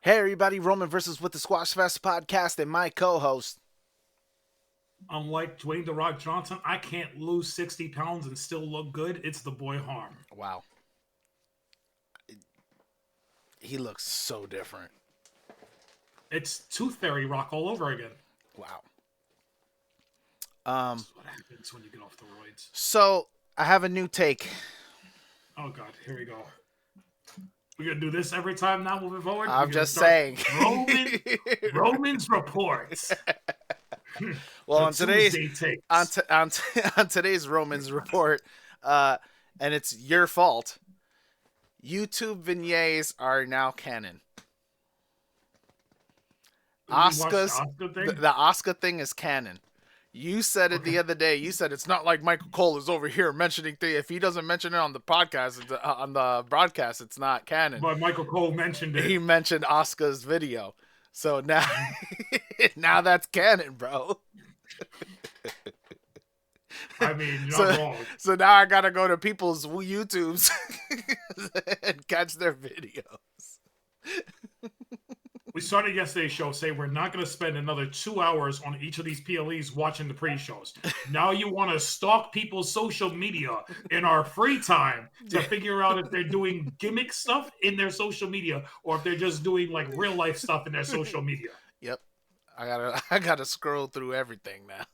Hey everybody, Roman versus with the Squashfest podcast and my co-host. Unlike Dwayne The Rock Johnson, I can't lose 60 pounds and still look good. It's the boy Harm. Wow, he looks so different. It's Tooth Fairy Rock all over again. Wow. That's what happens when you get off the roids. So I have a new take. Oh, God. Here we go. We're going to do this every time now moving forward. I'm just saying. Roman's reports. Well, on Tuesday takes. on today's Romans report, and it's your fault. YouTube vignettes are now canon. Oscar's the Oscar thing is canon. You said it the other day. You said it's not like Michael Cole is over here mentioning things. If he doesn't mention it on the podcast, on the broadcast, it's not canon. But Michael Cole mentioned it. He mentioned Oscar's video, so now, now that's canon, bro. I mean, you're not wrong. So now I gotta go to people's YouTubes and catch their videos. We started yesterday's show saying we're not going to spend another 2 hours on each of these PLEs watching the pre-shows. Now you want to stalk people's social media in our free time to figure out if they're doing gimmick stuff in their social media or if they're just doing like real life stuff in their social media. Yep. I gotta scroll through everything now.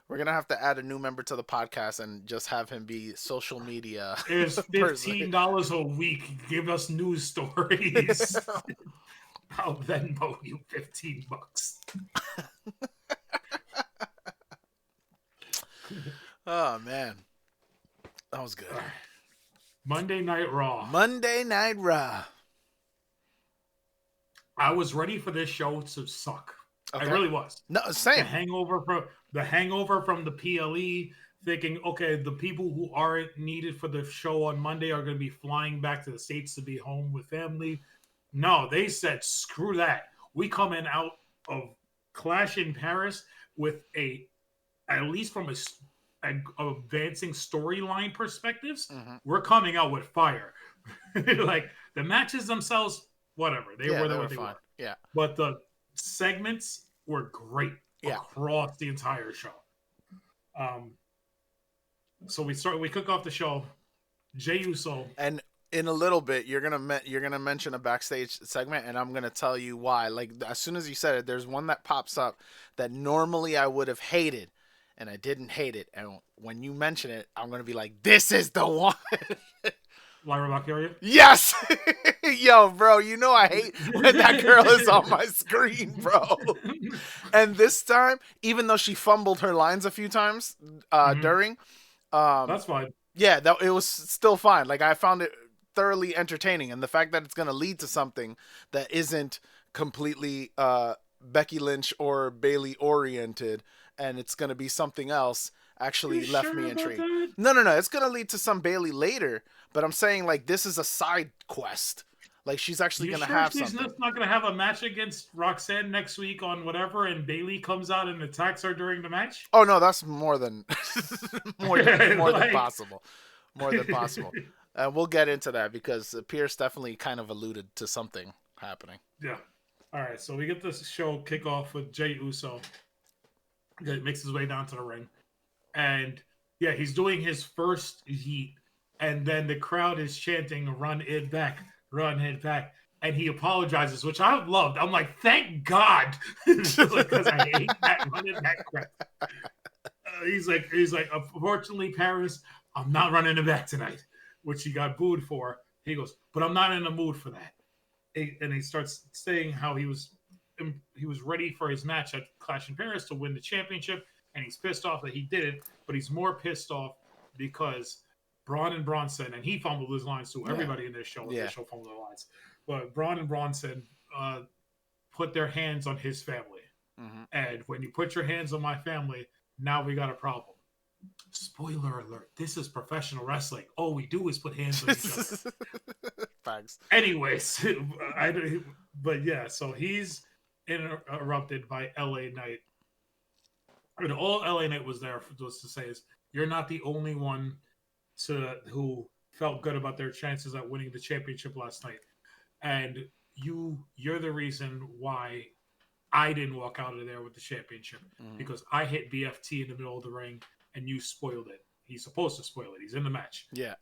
We're gonna have to add a new member to the podcast and just have him be social media. It's $15 a week. Give us news stories. I'll Venmo you $15. Oh man, that was good. Monday Night Raw. Monday Night Raw. I was ready for this show to suck. Okay. I really was. No, same. The hangover from the PLE, thinking, okay, the people who aren't needed for the show on Monday are going to be flying back to the States to be home with family. No, they said, screw that. We coming out of Clash in Paris with at least from a advancing storyline perspectives, we're coming out with fire. Like the matches themselves, whatever. They were what they were. Yeah. But the segments were great across the entire show. So we kick off the show. Jey Uso, and in a little bit you're gonna mention a backstage segment, and I'm gonna tell you why. Like as soon as you said it, there's one that pops up that normally I would have hated, and I didn't hate it. And when you mention it, I'm gonna be like, "This is the one." Lyra Valkyria? Yes! Yo, bro, you know I hate when that girl is on my screen, bro. And this time, even though she fumbled her lines a few times during... that's fine. Yeah, it was still fine. Like, I found it thoroughly entertaining. And the fact that it's going to lead to something that isn't completely Becky Lynch or Bailey oriented, and it's going to be something else, actually left me intrigued. No. It's going to lead to some Bailey later, but I'm saying, like, this is a side quest. Like, she's actually going to have something. She's not going to have a match against Roxanne next week on whatever, and Bailey comes out and attacks her during the match? Oh, no, that's more than than possible. More than possible. And we'll get into that because Pierce definitely kind of alluded to something happening. Yeah. All right, so we get this show kick off with Jey Uso. He makes his way down to the ring. And, yeah, he's doing his first yeet. And then the crowd is chanting, run it back, and he apologizes, which I loved. I'm like, thank God, because I hate that run it back crap. He's like, unfortunately, Paris, I'm not running it back tonight, which he got booed for. He goes, but I'm not in the mood for that. And he starts saying how he was ready for his match at Clash in Paris to win the championship, and he's pissed off that he did it, but he's more pissed off because Braun and Bronson, and he fumbled his lines too. Everybody in this show fumbled their lines. But Braun and Bronson put their hands on his family. Mm-hmm. And when you put your hands on my family, now we got a problem. Spoiler alert. This is professional wrestling. All we do is put hands on each other. Thanks. Anyways, but yeah, so he's interrupted by LA Knight. And all LA Knight was there was to say is, you're not the only one who felt good about their chances at winning the championship last night. and you're the reason why I didn't walk out of there with the championship because I hit BFT in the middle of the ring and you spoiled it. He's supposed to spoil it. He's in the match. Yeah.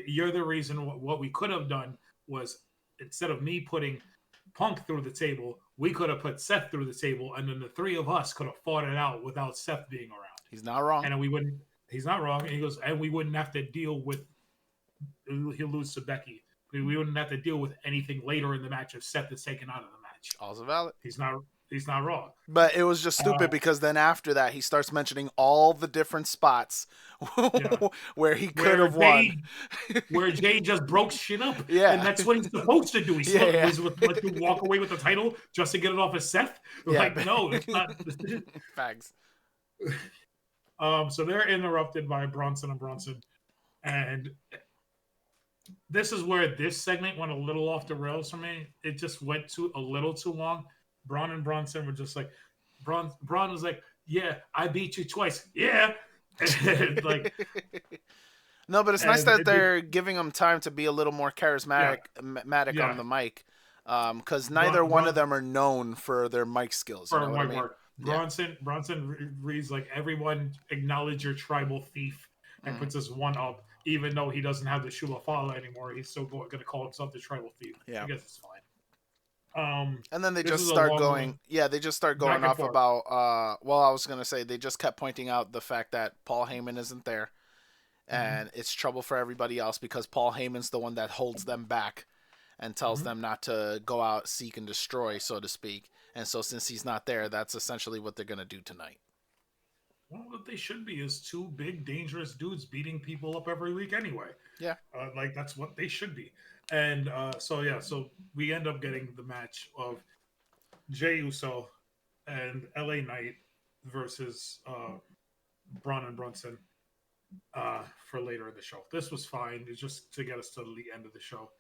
You're the reason. What we could have done was instead of me putting Punk through the table, we could have put Seth through the table, and then the three of us could have fought it out without Seth being around. He's not wrong. And we wouldn't. He's not wrong. And he goes, and we wouldn't have to deal with. He'll lose to Becky. We wouldn't have to deal with anything later in the match if Seth is taken out of the match. Also valid. He's not wrong. But it was just stupid because then after that he starts mentioning all the different spots where he could have won. Where Jay just broke shit up. Yeah. And that's what he's supposed to do. He's supposed to walk away with the title just to get it off of Seth. Yeah. Like, no, it's not. Fags. So they're interrupted by Bronson and Bronson. And this is where this segment went a little off the rails for me. It just went a little too long. Braun and Bronson were just like, Braun was like, yeah, I beat you twice. Yeah. Like, no, but it's nice that they're giving him time to be a little more charismatic on the mic. Because neither one of them are known for their mic skills. You know what I mean? Bronson reads like, everyone acknowledge your tribal thief and puts us one up. Even though he doesn't have the Shula Fala anymore, he's still going to call himself the tribal thief. Yeah. I guess it's fine. And then they just start going. Yeah, they just start going off about. I was gonna say they just kept pointing out the fact that Paul Heyman isn't there, and it's trouble for everybody else because Paul Heyman's the one that holds them back, and tells them not to go out, seek and destroy, so to speak. And so since he's not there, that's essentially what they're gonna do tonight. Well, what they should be is two big, dangerous dudes beating people up every week anyway. Yeah. Like, that's what they should be. And so we end up getting the match of Jey Uso and LA Knight versus Braun and Brunson for later in the show. This was fine. It's just to get us to the end of the show.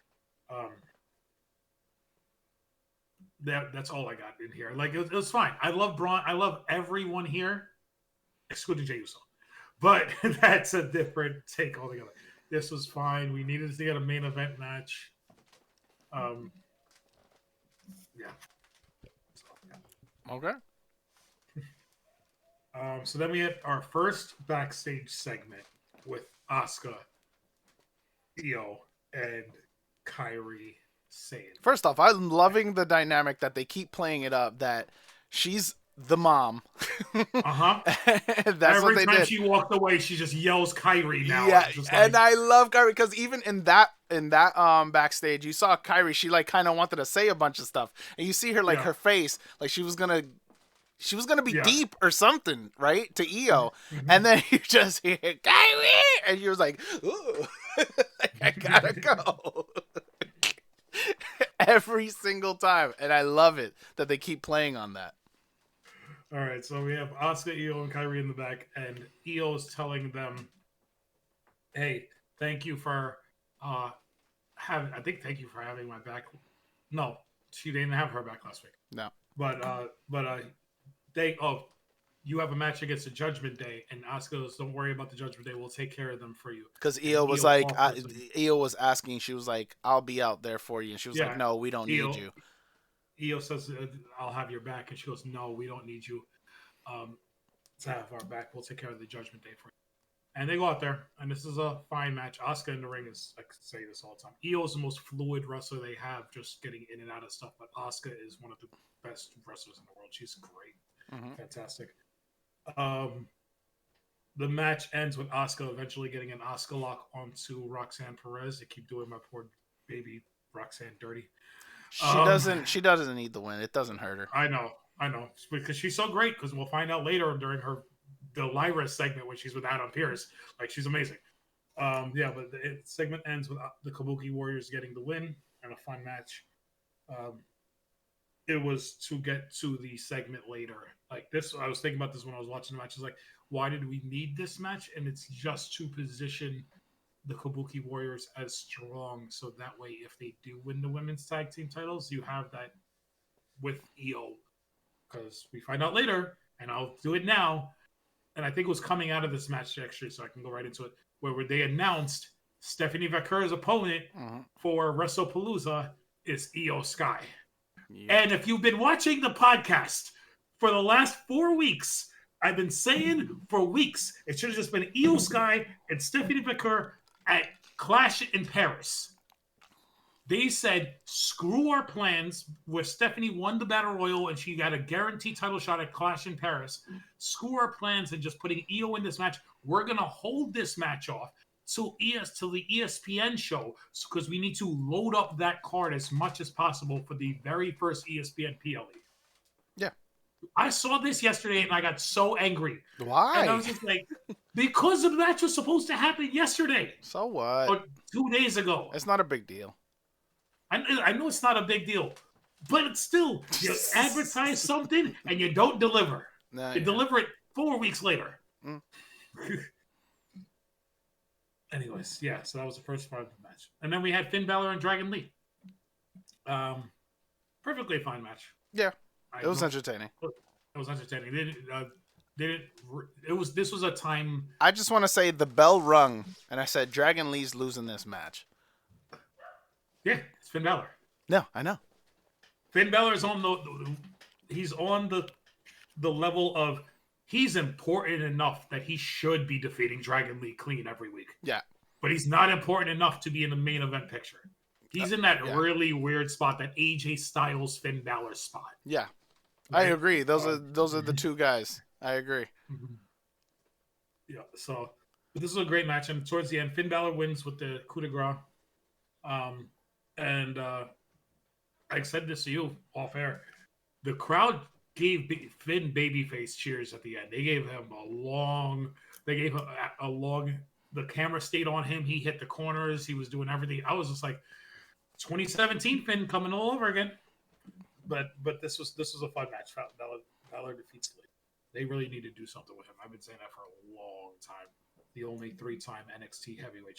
That's all I got in here. Like, it was fine. I love Braun. I love everyone here, excluding Jey Uso. But that's a different take altogether. This was fine. We needed to get a main event match. Okay. So then we had our first backstage segment with Asuka, Io, and Kairi Sane. First off, I'm loving the dynamic that they keep playing it up that she's the mom. That's Every what they time did. she walked away, she just yells Kairi now. Yeah, and I love Kairi because even in that backstage, you saw Kairi. She like kind of wanted to say a bunch of stuff, and you see her like her face, like she was gonna be deep or something, right? To Io, and then you just hear Kairi, and she was like, "Ooh, I gotta go." Every single time, and I love it that they keep playing on that. All right, so we have Asuka, Io, and Kairi in the back, and Io is telling them, "Hey, thank you for thank you for having my back." No, she didn't have her back last week. No, but you have a match against the Judgment Day, and Asuka goes, "Don't worry about the Judgment Day. We'll take care of them for you." Because Io was like, Io was asking, she was like, "I'll be out there for you," and she was like, "No, we don't need you." Io says, "I'll have your back," and she goes, "No, we don't need you to have our back. We'll take care of the Judgment Day for you." And they go out there, and this is a fine match. Asuka in the ring is, I say this all the time, Io is the most fluid wrestler they have, just getting in and out of stuff. But Asuka is one of the best wrestlers in the world. She's great, fantastic. The match ends with Asuka eventually getting an Asuka lock onto Roxanne Perez. They keep doing my poor baby Roxanne dirty. She doesn't need the win. It doesn't hurt her. I know. Because she's so great, because we'll find out later during the Lyra segment when she's with Adam Pearce. Like, she's amazing. But the segment ends with the Kabuki Warriors getting the win and a fun match. It was to get to the segment later. Like, this, I was thinking about this when I was watching the match. I was like, why did we need this match? And it's just to position the Kabuki Warriors as strong, so that way if they do win the women's tag team titles, you have that with Io. Because we find out later, and I'll do it now, and I think it was coming out of this match actually, so I can go right into it, where they announced Stephanie Vaquer's opponent for WrestlePalooza is Io Sky. Yeah. And if you've been watching the podcast for the last 4 weeks, I've been saying for weeks it should have just been Io Sky and Stephanie McCur at Clash in Paris. They said, screw our plans where Stephanie won the Battle Royal and she got a guaranteed title shot at Clash in Paris. Screw our plans and just putting Io in this match. We're going to hold this match off till the ESPN show because we need to load up that card as much as possible for the very first ESPN PLE. Yeah. I saw this yesterday and I got so angry. Why? And I was just like, because the match was supposed to happen yesterday. So what? Or 2 days ago. It's not a big deal. I know it's not a big deal, but it's still, you advertise something and you don't deliver. You deliver it 4 weeks later. Mm. Anyways, yeah, so that was the first part of the match. And then we had Finn Balor and Dragon Lee. Perfectly fine match. Yeah, it was entertaining. It was entertaining. This was a time. I just want to say the bell rung, and I said Dragon Lee's losing this match. Yeah, it's Finn Balor. No, I know. Finn Balor is on he's on the level of he's important enough that he should be defeating Dragon Lee clean every week. Yeah. But he's not important enough to be in the main event picture. He's in that really weird spot, that AJ Styles Finn Balor spot. Yeah. Right? I agree. Those are the two guys. I agree. Mm-hmm. Yeah, so but this is a great match, and towards the end, Finn Balor wins with the coup de grace. And I said this to you off air. The crowd gave Finn babyface cheers at the end. They gave him a long. The camera stayed on him. He hit the corners. He was doing everything. I was just like, 2017 Finn coming all over again. But this was a fun match. Balor defeats Lee. They really need to do something with him. I've been saying that for a long time. The only 3-time NXT heavyweight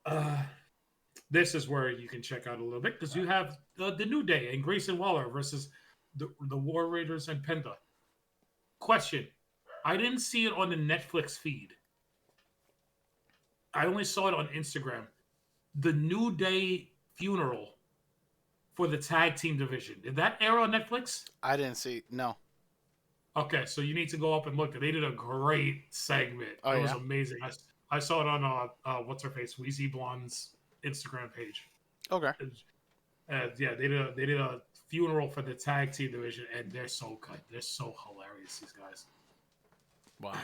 champion. This is where you can check out a little bit because you have the New Day and Grayson Waller versus the War Raiders and Penta. Question: I didn't see it on the Netflix feed. I only saw it on Instagram. The New Day funeral for the tag team division. Did that air on Netflix? I didn't see. No. Okay, so you need to go up and look. They did a great segment. It was amazing. I saw it on what's her face, Weezy Blonde's Instagram page. Okay. Yeah, they did a funeral for the tag team division, and they're so good. They're so hilarious, these guys. Wow.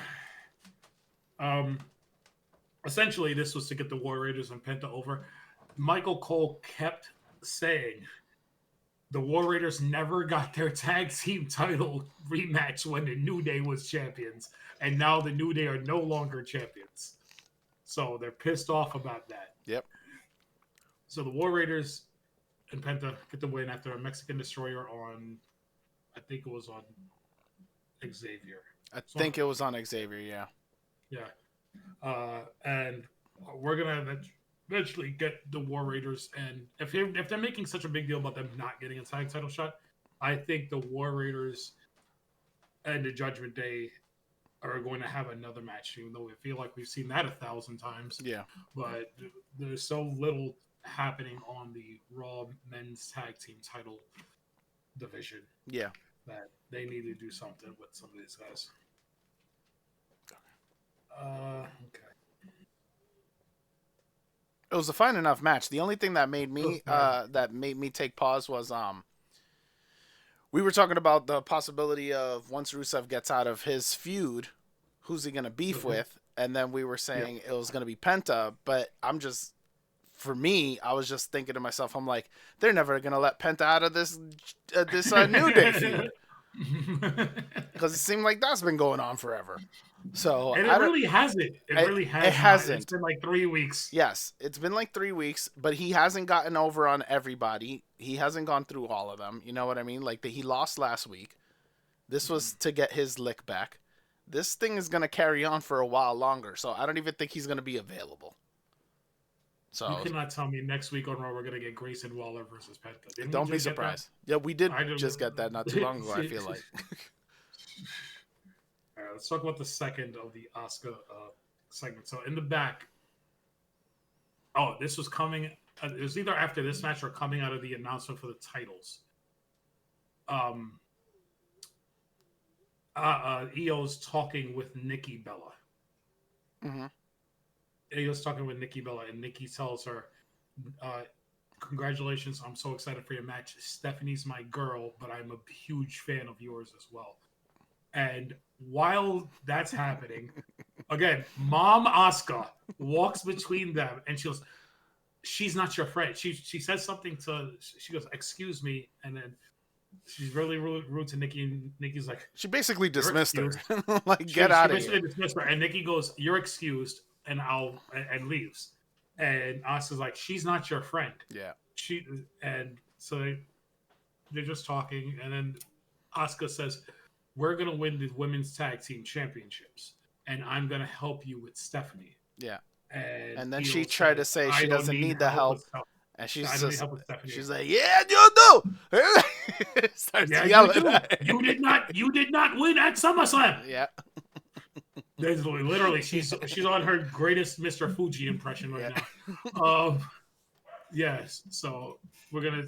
Essentially, this was to get the War Raiders and Penta over. Michael Cole kept saying the War Raiders never got their tag team title rematch when the New Day was champions, and now the New Day are no longer champions. So they're pissed off about that. Yep. So the War Raiders and Penta get the win after a Mexican Destroyer on, I think it was on Xavier. I think it was on Xavier, yeah. Yeah. And we're going to eventually get the War Raiders. And if they're making such a big deal about them not getting a tag title shot, I think the War Raiders and the Judgment Day are going to have another match, even though we feel like we've seen that 1,000 times. Yeah. But there's so little happening on the Raw men's tag team title division. Yeah. That they need to do something with some of these guys. Okay. It was a fine enough match. The only thing that made me take pause was we were talking about the possibility of once Rusev gets out of his feud, who's he gonna beef with? And then we were saying it was gonna be Penta, but for me, I was just thinking to myself, I'm like, they're never gonna let Penta out of this New Day feud because it seemed like that's been going on forever. So and it really hasn't. It hasn't. It's been like 3 weeks. Yes, it's been like 3 weeks, but he hasn't gotten over on everybody. He hasn't gone through all of them. You know what I mean? Like he lost last week. This was to get his lick back. This thing is gonna carry on for a while longer. So I don't even think he's gonna be available. So you cannot tell me next week on Raw we're gonna get Grayson Waller versus Penta. Don't be surprised. Yeah, we did just get that not too long ago. I feel like. All right, let's talk about the second of the Asuka segment. So in the back, this was coming it was either after this match or coming out of the announcement for the titles. Io's talking with Nikki Bella. Mm-hmm. Io's talking with Nikki Bella, and Nikki tells her, congratulations, I'm so excited for your match. Stephanie's my girl, but I'm a huge fan of yours as well. And while that's happening, again, Mom Asuka walks between them, and she goes, she's not your friend. She says something she goes, excuse me, and then she's really rude to Nikki, and Nikki's like, she basically dismissed her. Like, she get out of basically here. dismissed her, and Nikki goes, you're excused, and and leaves. And Asuka's like, she's not your friend. Yeah. So they're just talking, and then Asuka says, we're gonna win the women's tag team championships, and I'm gonna help you with Stephanie. Yeah. And then she tried to say she doesn't need the help. And she's like, yeah, you do. Starts yelling. You did not win at SummerSlam. Yeah. Literally, she's on her greatest Mr. Fuji impression right now. Yes. So we're gonna.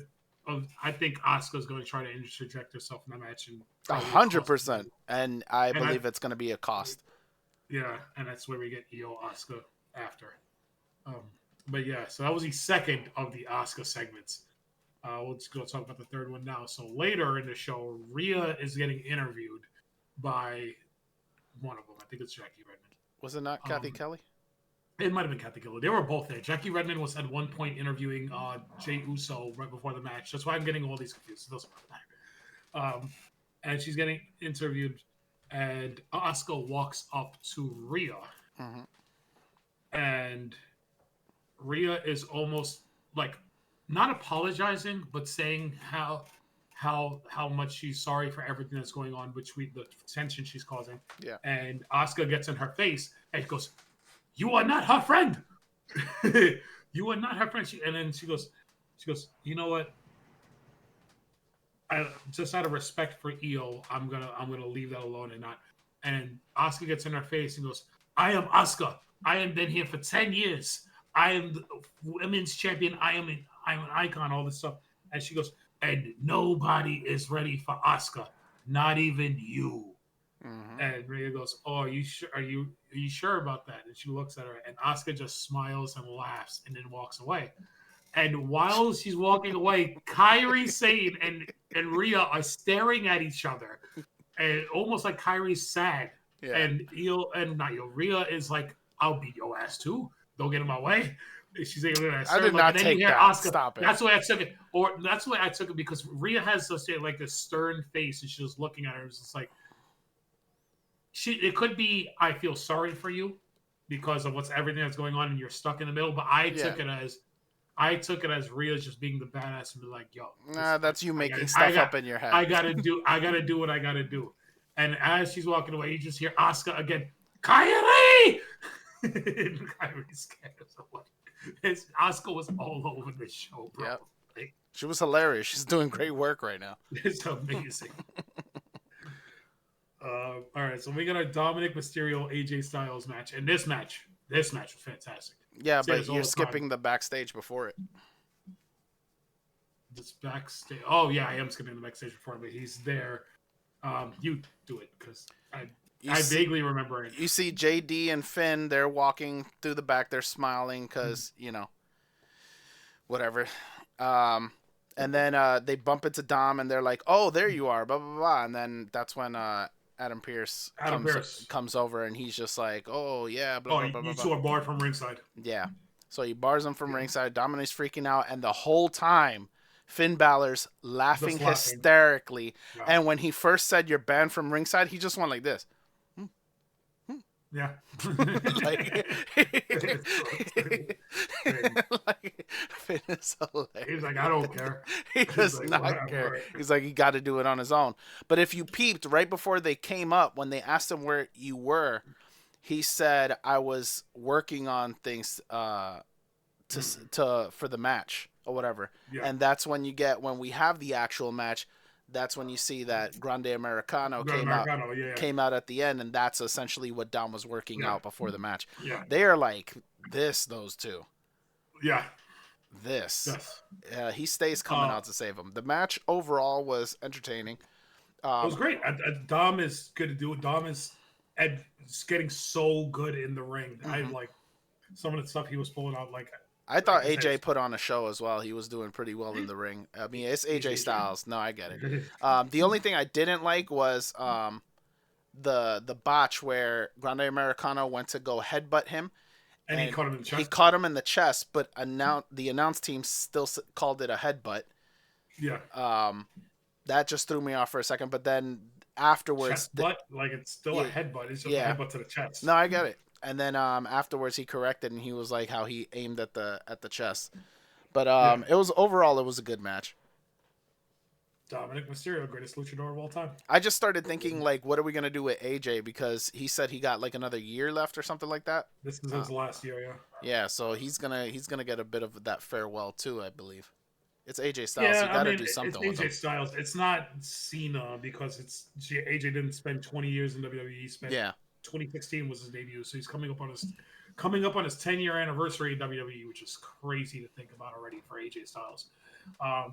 I think Asuka's going to try to interject herself in the match, and 100%. And I believe it's going to be a cost. Yeah, and that's where we get Io Asuka after. But yeah, so that was the second of the Asuka segments. We'll just go talk about the third one now. So later in the show, Rhea is getting interviewed by one of them. I think it's Jackie Redmond. Was it not Kathy Kelly? It might have been Kathy Kelly. They were both there. Jackie Redmond was at one point interviewing Jey Uso right before the match. That's why I'm getting all these confused. It doesn't matter. And she's getting interviewed, and Asuka walks up to Rhea. Mm-hmm. And Rhea is almost like not apologizing, but saying how much she's sorry for everything that's going on, the tension she's causing. Yeah. And Asuka gets in her face and goes, "You are not her friend. You are not her friend." And then she goes, "You know what? I just out of respect for Io, I'm gonna leave that alone and not." And Asuka gets in her face and goes, "I am Asuka. I have been here for 10 years. I am the women's champion. I'm an icon. All this stuff." And she goes, "And nobody is ready for Asuka, not even you." Mm-hmm. And Rhea goes, "Oh, are you sure? Are you sure about that?" And she looks at her, and Asuka just smiles and laughs, and then walks away. And while she's walking away, Kairi Sane and Rhea are staring at each other, and almost like Kairi's sad. Yeah. And Rhea is like, "I'll beat your ass too. Don't get in my way." She's like, I did not take that. Asuka, stop it. That's the way I took it. Or that's the way I took it, because Rhea has such a stern face, and she's just looking at her. It's just like, it could be, I feel sorry for you because of everything that's going on, and you're stuck in the middle. But I took it as Rhea's just being the badass and be like, "Yo, that's you making stuff up in your head. I gotta do what I gotta do." And as she's walking away, you just hear Asuka again, "Kairi!" Kairi's scared of someone. Asuka was all over the show, bro. Yep. She was hilarious. She's doing great work right now. It's amazing. All right, so we got a Dominic Mysterio AJ Styles match, and this match was fantastic. Yeah, but you're skipping the backstage before it. This backstage. Oh yeah, I am skipping the backstage before it, but he's there. You do it because I vaguely remember it. You see JD and Finn, they're walking through the back, they're smiling because, whatever. And then they bump into Dom, and they're like, "Oh, there you are, blah, blah, blah." And then that's when Adam Pearce comes over, and he's just like, "Oh, yeah, blah, blah, blah, blah." You two are barred from ringside. Yeah. So he bars him from ringside. Dominic's freaking out, and the whole time, Finn Balor's laughing hysterically. Yeah. And when he first said you're banned from ringside, he just went like this. Yeah. Like Finn is hilarious. He's like, "I don't care." He does not care. Right. He's like, he got to do it on his own. But if you peeped right before they came up, when they asked him where you were, he said, "I was working on things for the match or whatever." Yeah. And that's when we have the actual match. That's when you see that Grande Americano came out at the end, and that's essentially what Dom was working out before the match. Yeah. They are like those two. Yeah. This. Yes. He stays coming Uh, out to save him. The match overall was entertaining. it was Um, great. Dom is good to do it. Dom is getting so good in the ring. I mhm. like some of the stuff he was pulling out. I Like thought I said, AJ put on a show as well. He was doing pretty well in the ring. I mean, it's he's AJ AJ. Styles. No, I get it. The only thing I didn't like was the botch where Grande Americano went to go headbutt him, And he and caught him in the he chest. caught him in the chest, but the announce team still called it a headbutt. Yeah. Um, that just threw me off for a second. But then Chest afterwards, butt. Like it's still a yeah, headbutt. It's just a yeah, headbutt to the chest. no, I get it. And then afterwards he corrected and he was like how he aimed at the chest. But Yeah. it was overall it was a good match. Dominic Mysterio, greatest luchador of all time. I just started thinking like, what are we gonna do with AJ because he said he got like another year left or something like that. This is Uh, his last year, yeah. yeah, so he's gonna get a bit of that farewell too, I believe. It's AJ Styles. Yeah, You I got to mean, do it's something with AJ him. Styles. It's not Cena because AJ didn't spend 20 years in WWE. He spent Yeah, 2016 was his debut, so he's coming up on his 10-year anniversary in WWE, which is crazy to think about already for AJ Styles.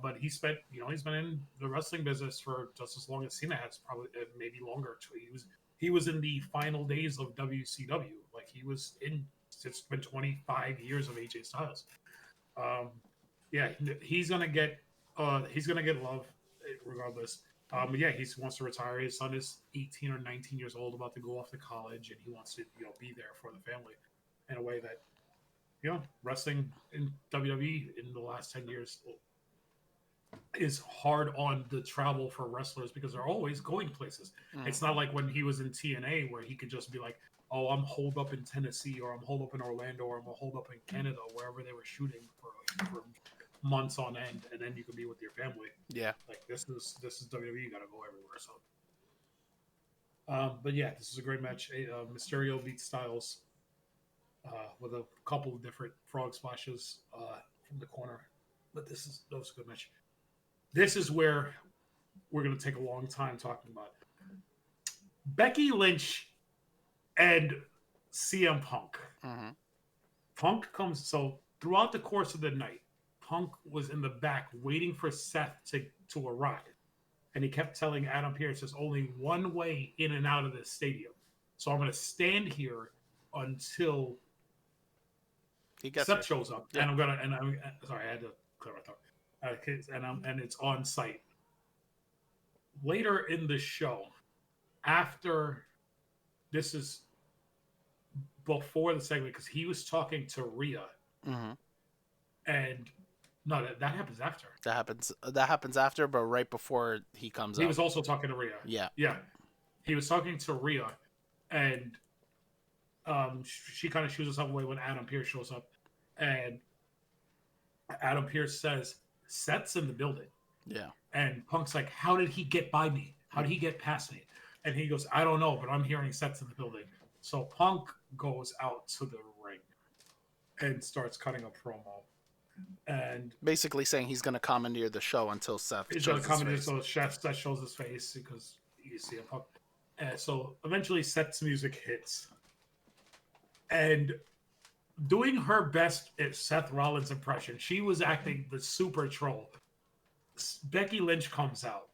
But he's been in the wrestling business for just as long as Cena has, probably maybe longer. He was in the final days of WCW. Like he was in. It's been 25 years of AJ Styles. Um, yeah, he's gonna get love regardless. Yeah, he wants to retire. His son is 18 or 19 years old, about to go off to college, and he wants to be there for the family in a way that wrestling in WWE in the last 10 years is hard on the travel for wrestlers because they're always going places. mm. It's not like when he was in TNA where he could just be like, "Oh, I'm holed up in Tennessee, or I'm holed up in Orlando, or I'm holed up in Canada, wherever they were shooting for months on end, and then you can be with your family." Yeah, Like this is WWE. You got to go everywhere. So, but yeah, this is a great match. Mysterio beats Styles with a couple of different frog splashes from the corner, but that was a good match. This is where we're going to take a long time talking about Becky Lynch and CM Punk. hmm Punk comes so throughout the course of the night, Punk was in the back waiting for Seth to arrive. And he kept telling Adam Pearce there's only one way in and out of this stadium. So I'm gonna stand here until he gets Seth here. shows up. Yeah, And I'm sorry, I had to clear my throat. And it's on site. Later in the show, after this is before the segment, because he was talking to Rhea, hmm and no, that happens after. that happens. That happens after, but right before he comes He up. was also talking to Rhea. Yeah, Yeah, he was talking to Rhea, and she kind of shoos herself away when Adam Pearce shows up, and Adam Pearce says, "Seth's in the building," yeah. and Punk's like, "How did he get by me? How did he get past me?" And he goes, "I don't know, but I'm hearing Seth's in the building." So Punk goes out to the ring and starts cutting a promo, and Basically saying he's gonna commandeer the show until Seth he's shows gonna his come in face. so Seth shows his face because you see a Punk. And so eventually Seth's music hits, and doing her best at Seth Rollins' impression, she was acting the super troll. Becky Lynch comes out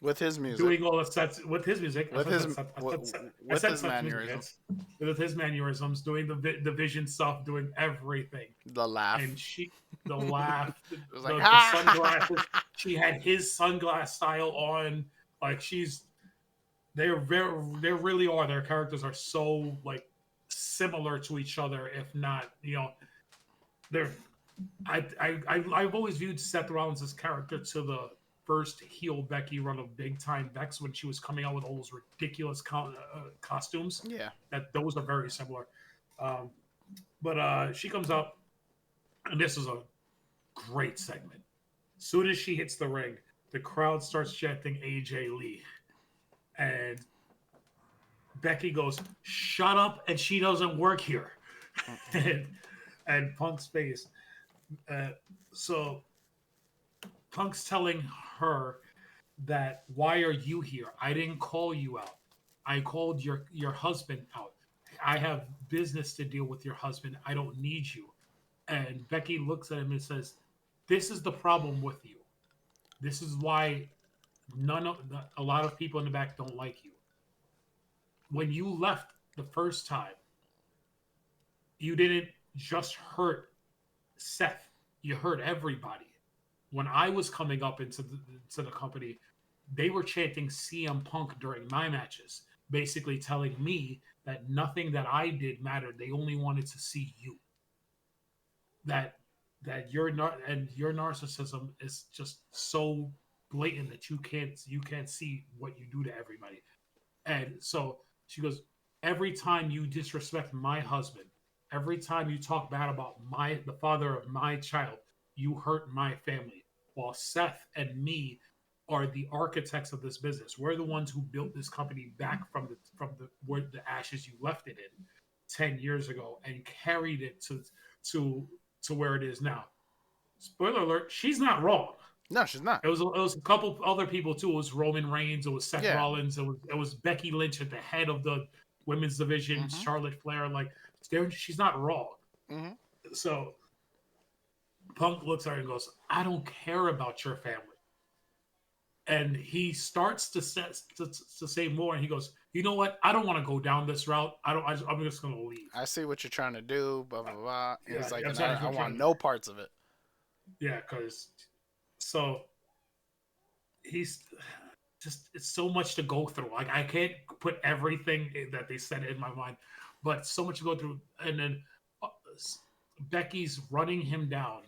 With his music, doing all the sets with his music. with his I with said his Seth's music mannerisms, hits. With his mannerisms, doing the vision stuff, doing everything. the laugh. And the laugh, It was the, like the sunglasses. She had his sunglass style on. Like they really are. Their characters are so like similar to each other, if not, they're. I've always viewed Seth Rollins' character to the first heel Becky run of Big Time Bex when she was coming out with all those ridiculous costumes. Yeah, That those are very similar. Um, but she comes up, and this is a great segment. As soon as she hits the ring, the crowd starts chanting AJ Lee, and Becky goes, "Shut up!" and she doesn't work here. and Punk's face. So Punk's telling her that why are you here? I didn't call you out. I called your husband out. I have business to deal with your husband. I don't need you. And Becky looks at him and says, this is the problem with you. This is why a lot of people in the back don't like you. When you left the first time, you didn't just hurt Seth. You hurt everybody. When I was coming up into the company, they were chanting CM Punk during my matches, basically telling me that nothing that I did mattered. They only wanted to see you. That your narcissism is just so blatant that you can't see what you do to everybody. And so she goes, every time you disrespect my husband, every time you talk bad about the father of my child, you hurt my family. While Seth and me are the architects of this business. We're the ones who built this company back from the ashes you left it in 10 years ago and carried it to where it is now. Spoiler alert, she's not wrong. No, she's not. It was a couple other people too. It was Roman Reigns. It was Seth Rollins. It was Becky Lynch at the head of the women's division. Mm-hmm. Charlotte Flair. Like, she's not wrong. Mm-hmm. So Punk looks at her and goes, "I don't care about your family." And he starts to say more, and he goes, "You know what? I don't want to go down this route. I'm just going to leave. I see what you're trying to do. Blah blah blah." Yeah, he's like, I want no parts of it. Yeah, because he's just, it's so much to go through. Like, I can't put everything that they said in my mind, but so much to go through. And then Becky's running him down,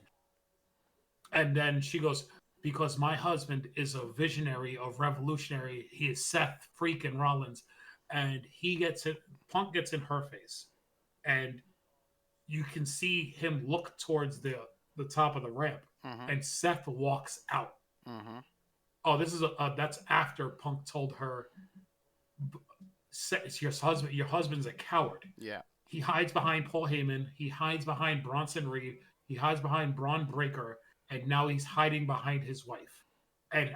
and then she goes, "Because my husband is a visionary, a revolutionary. He is Seth freaking Rollins." And Punk gets in her face. And you can see him look towards the top of the ramp. Mm-hmm. And Seth walks out. Mm-hmm. Oh, this is that's after Punk told her, your husband's a coward. Yeah. He hides behind Paul Heyman. He hides behind Bronson Reed. He hides behind Braun Breaker. And now he's hiding behind his wife. And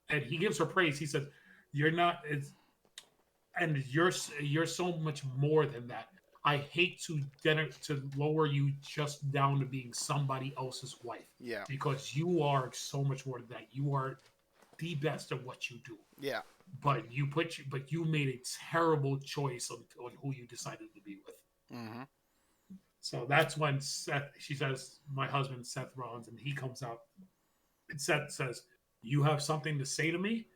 he gives her praise. He says, you're so much more than that. I hate to lower you just down to being somebody else's wife. Yeah. Because you are so much more than that. You are the best at what you do. Yeah. But you made a terrible choice on who you decided to be with. Mm-hmm. So that's when she says, "My husband, Seth Rollins," and he comes out. And Seth says, "You have something to say to me?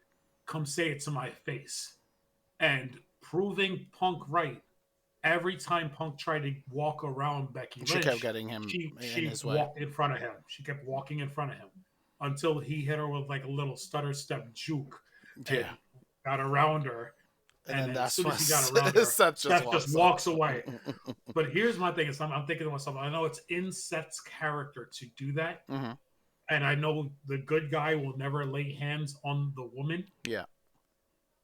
Come say it to my face." And proving Punk right, every time Punk tried to walk around Becky Lynch, she kept getting him she his way. Walked in front of him. She kept walking in front of him until he hit her with like a little stutter step juke. Yeah. Got around her. And then as soon as he got around her, Seth just walks away. But here's my thing: I'm thinking to myself, I know it's in Seth's character to do that, mm-hmm. and I know the good guy will never lay hands on the woman. Yeah.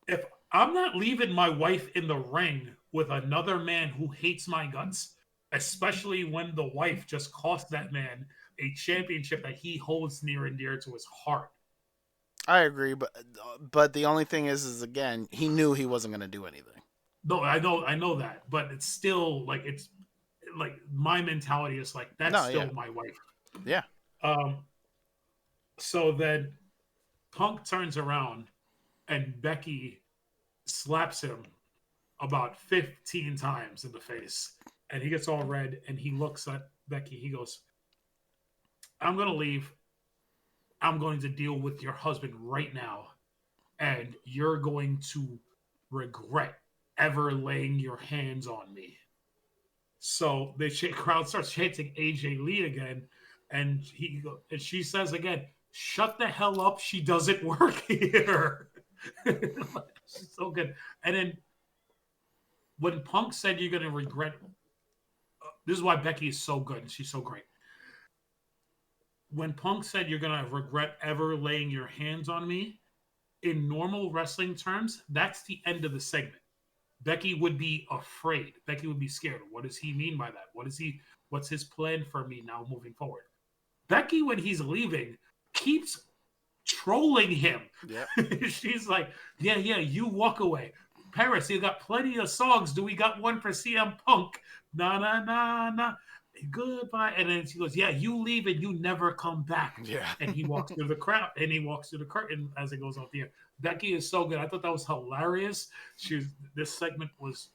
If I'm not leaving my wife in the ring with another man who hates my guts, especially when the wife just cost that man a championship that he holds near and dear to his heart. I agree, but the only thing is again, he knew he wasn't going to do anything. No, I know that, but it's still like, it's like my mentality is like, that's still my wife. Yeah. So then Punk turns around and Becky slaps him about 15 times in the face, and he gets all red and he looks at Becky. He goes, "I'm going to leave. I'm going to deal with your husband right now, and you're going to regret ever laying your hands on me." So the crowd starts chanting AJ Lee again, and she says again, "Shut the hell up. She doesn't work here." She's so good. And then when Punk said, "You're going to regret," this is why Becky is so good and she's so great. When Punk said, "You're going to regret ever laying your hands on me," in normal wrestling terms, that's the end of the segment. Becky would be afraid. Becky would be scared. What does he mean by that? What's his plan for me now moving forward? Becky, when he's leaving, keeps trolling him. Yeah. She's like, yeah, you walk away. Paris, you got plenty of songs. Do we got one for CM Punk? Nah. goodbye. And then she goes, yeah, you leave and you never come back. Yeah. And he walks through the crowd and he walks through the curtain as it goes off the air. Becky is so good. I thought that was hilarious. This segment was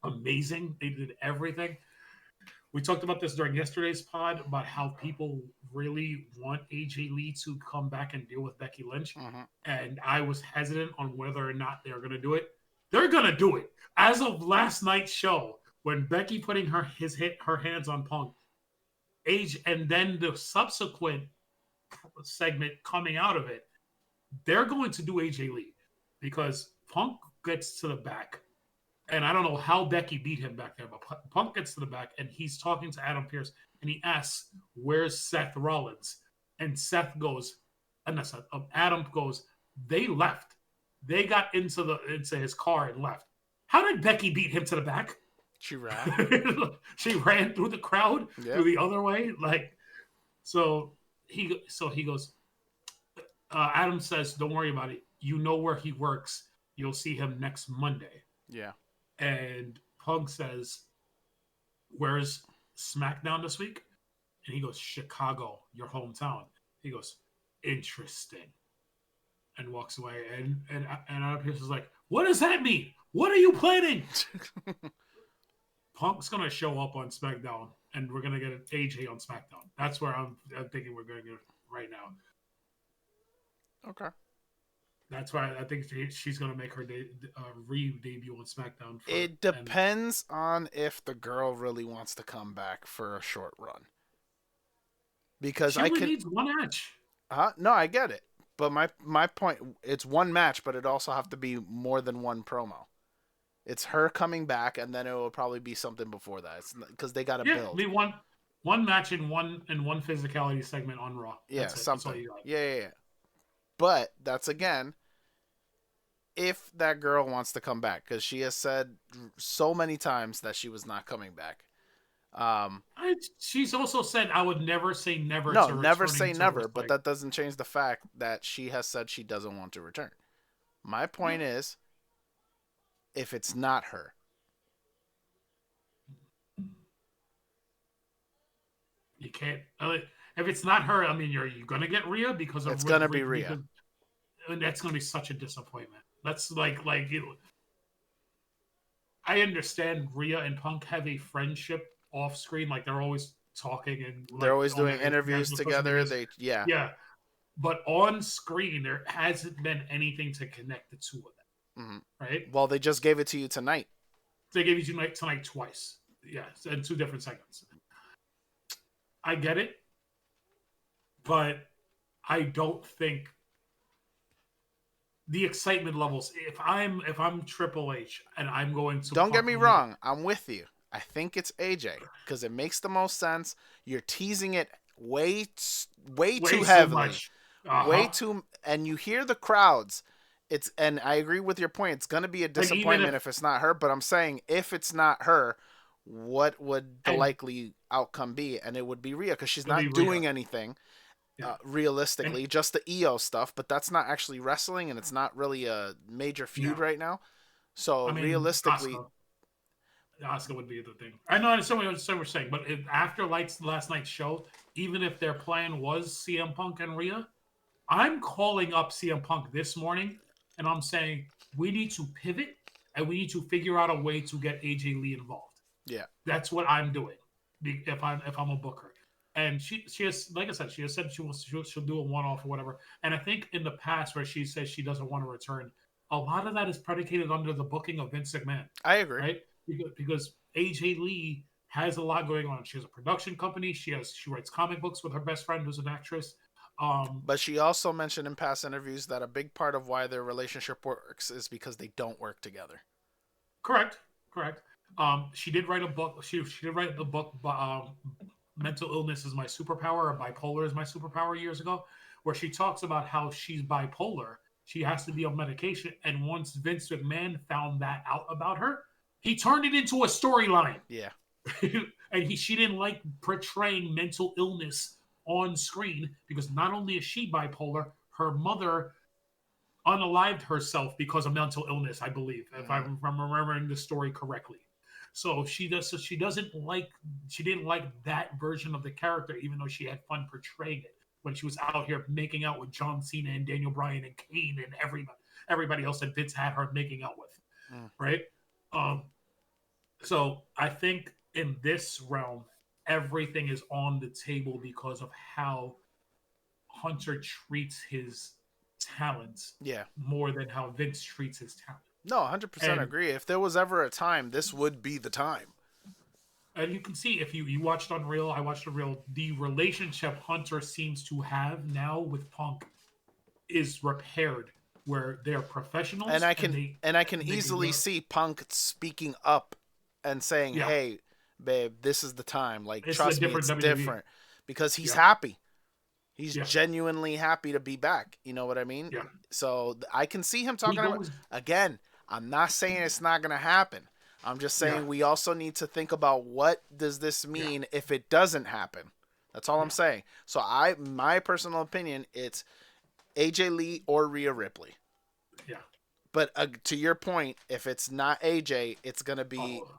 amazing. They did everything. We talked about this during yesterday's pod about how people really want AJ Lee to come back and deal with Becky Lynch. Mm-hmm. And I was hesitant on whether or not they're going to do it. They're going to do it. As of last night's show, when Becky putting her hands on Punk, and then the subsequent segment coming out of it, they're going to do AJ Lee because Punk gets to the back. And I don't know how Becky beat him back there, but Punk gets to the back and he's talking to Adam Pearce and he asks, where's Seth Rollins? And Seth goes, Adam goes, they left. They got into his car and left. How did Becky beat him to the back? She ran. She ran through the crowd, through the other way. So he goes, Adam says, don't worry about it. You know where he works. You'll see him next Monday. Yeah. And Punk says, where's SmackDown this week? And he goes, Chicago, your hometown. He goes, interesting. And walks away. And Adam Pearce is like, what does that mean? What are you planning? Punk's going to show up on SmackDown, and we're going to get an AJ on SmackDown. That's where I'm thinking we're going to get right now. Okay. That's why I think she's going to make her re-debut on SmackDown. It depends on if the girl really wants to come back for a short run. Because she only needs one match. No, I get it. But my point, it's one match, but it also have to be more than one promo. It's her coming back, and then it will probably be something before that. Because they got to build. Be one match in one physicality segment on Raw. That's something. Yeah. But that's again, if that girl wants to come back, because she has said so many times that she was not coming back. She's also said, I would never say never. No, never say never, but that doesn't change the fact that she has said she doesn't want to return. My point is, if it's not her. You can't. If it's not her, I mean, you're going to get Rhea because it's going to be Rhea. And that's going to be such a disappointment. That's like I understand Rhea and Punk have a friendship off screen, like they're always talking and they're always doing interviews together. Yeah. But on screen, there hasn't been anything to connect the two of them. Mm-hmm. Right? Well, they just gave it to you tonight. They gave it to you tonight twice. Yeah, in two different segments. I get it, but I don't think the excitement levels. If I'm Triple H and I'm going to, don't get me wrong, I'm with you. I think it's AJ because it makes the most sense. You're teasing it way too heavily, way too, and you hear the crowds. And I agree with your point. It's going to be a disappointment if it's not her. But I'm saying if it's not her, what would the likely outcome be? And it would be Rhea because she's not doing anything. Realistically, just the EO stuff, but that's not actually wrestling, and it's not really a major feud right now. So realistically, Asuka would be the thing. I know what we're saying, but after last night's show, even if their plan was CM Punk and Rhea, I'm calling up CM Punk this morning, and I'm saying we need to pivot and we need to figure out a way to get AJ Lee involved. Yeah, that's what I'm doing if I'm a booker. And she has, like I said, she'll do a one-off or whatever. And I think in the past where she says she doesn't want to return, a lot of that is predicated under the booking of Vince McMahon. I agree. Right? Because AJ Lee has a lot going on. She has a production company. She writes comic books with her best friend who's an actress. But she also mentioned in past interviews that a big part of why their relationship works is because they don't work together. Correct. She did write a book. She did write the book Mental Illness is My Superpower, or Bipolar is My Superpower years ago, where she talks about how she's bipolar. She has to be on medication. And once Vince McMahon found that out about her, he turned it into a storyline. Yeah. And she didn't like portraying mental illness on screen because not only is she bipolar, her mother unalived herself because of mental illness, I believe, if I'm remembering the story correctly. So she didn't like that version of the character, even though she had fun portraying it when she was out here making out with John Cena and Daniel Bryan and Kane and everybody else that Vince had her making out with, Mm. right? Um, so I think in this realm, everything is on the table because of how Hunter treats his talents Yeah. more than how Vince treats his talent. No, 100% And agree. If there was ever a time, this would be the time. and you can see if you watched Unreal, I watched Unreal, the relationship Hunter seems to have now with Punk is repaired where they're And professionals I and can and I can they can easily work. see Punk speaking up and saying, Yeah, "Hey, babe, this is the time. Like, this is a trust me, different it's WWE. different." Because he's Yeah, happy. He's yeah, genuinely happy to be back. You know what I mean? yeah. So I can see him He talking about, goes, again, I'm not saying it's not going to happen. I'm just yeah, saying we also need to think about what does this yeah, mean if it doesn't happen. That's all I'm yeah, saying. So my personal opinion, it's AJ Lee or Rhea Ripley. yeah. But to your point, if it's not AJ, it's going to be, Oh,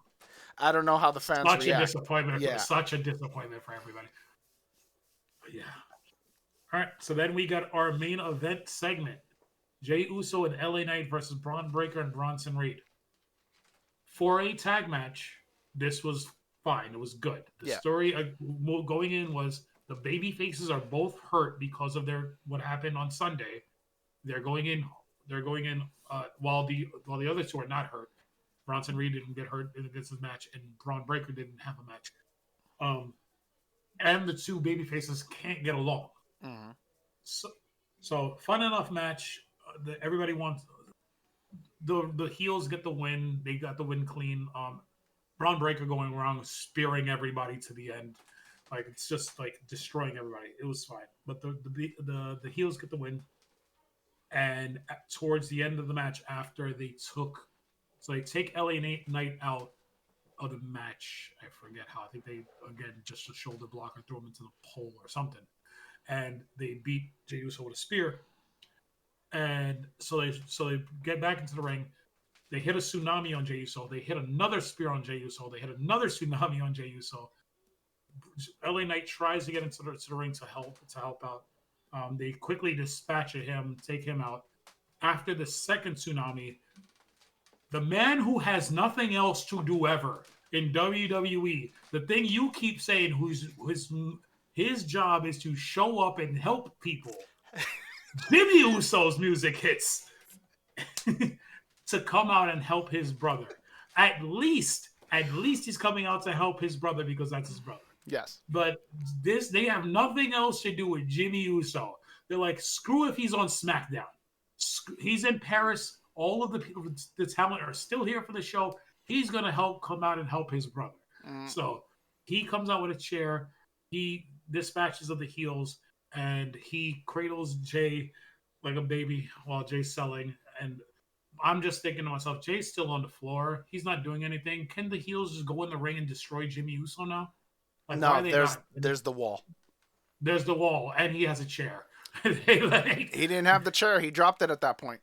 I don't know how the fans such a react. disappointment for Yeah. such a disappointment for everybody. But yeah. All right. So then we got our main event segment: Jey Uso and LA Knight versus Braun Breaker and Bronson Reed. For a tag match, this was fine. It was good. The Yeah. story going in was the baby faces are both hurt because of their what happened on Sunday. They're going in. They're going in while the other two are not hurt. Bronson Reed didn't get hurt against his match, and Braun Breaker didn't have a match. Um, and the two baby faces can't get along. Mm-hmm. So fun enough match. Everybody wants the heels get the win. They got the win clean. Braun Breaker going around spearing everybody to the end. Like it's just like destroying everybody. It was fine, but the heels get the win. And towards the end of the match, after they take LA Knight out of the match. I forget how. I think they again just a shoulder block or throw him into the pole or something, and they beat Jey Uso with a spear. And so they get back into the ring. They hit a tsunami on Jey Uso. They hit another spear on Jey Uso. They hit another tsunami on Jey Uso. LA Knight tries to get into the ring to help out. They quickly dispatch him, take him out. After the second tsunami, the man who has nothing else to do ever in WWE, the thing you keep saying, his job is to show up and help people. Jimmy Uso's music hits to come out and help his brother. At least he's coming out to help his brother because that's his brother. Yes. But they have nothing else to do with Jimmy Uso. They're like, screw if he's on SmackDown. He's in Paris. All of the people, the talent are still here for the show. He's gonna come out and help his brother. Mm. So he comes out with a chair. He dispatches of the heels, and he cradles Jay like a baby while Jay's selling. And I'm just thinking to myself, Jay's still on the floor. He's not doing anything. Can the heels just go in the ring and destroy Jimmy Uso now? Like, why No, are they there's not? there's the wall. There's the wall, and he has a chair. He didn't have the chair. He dropped it at that point.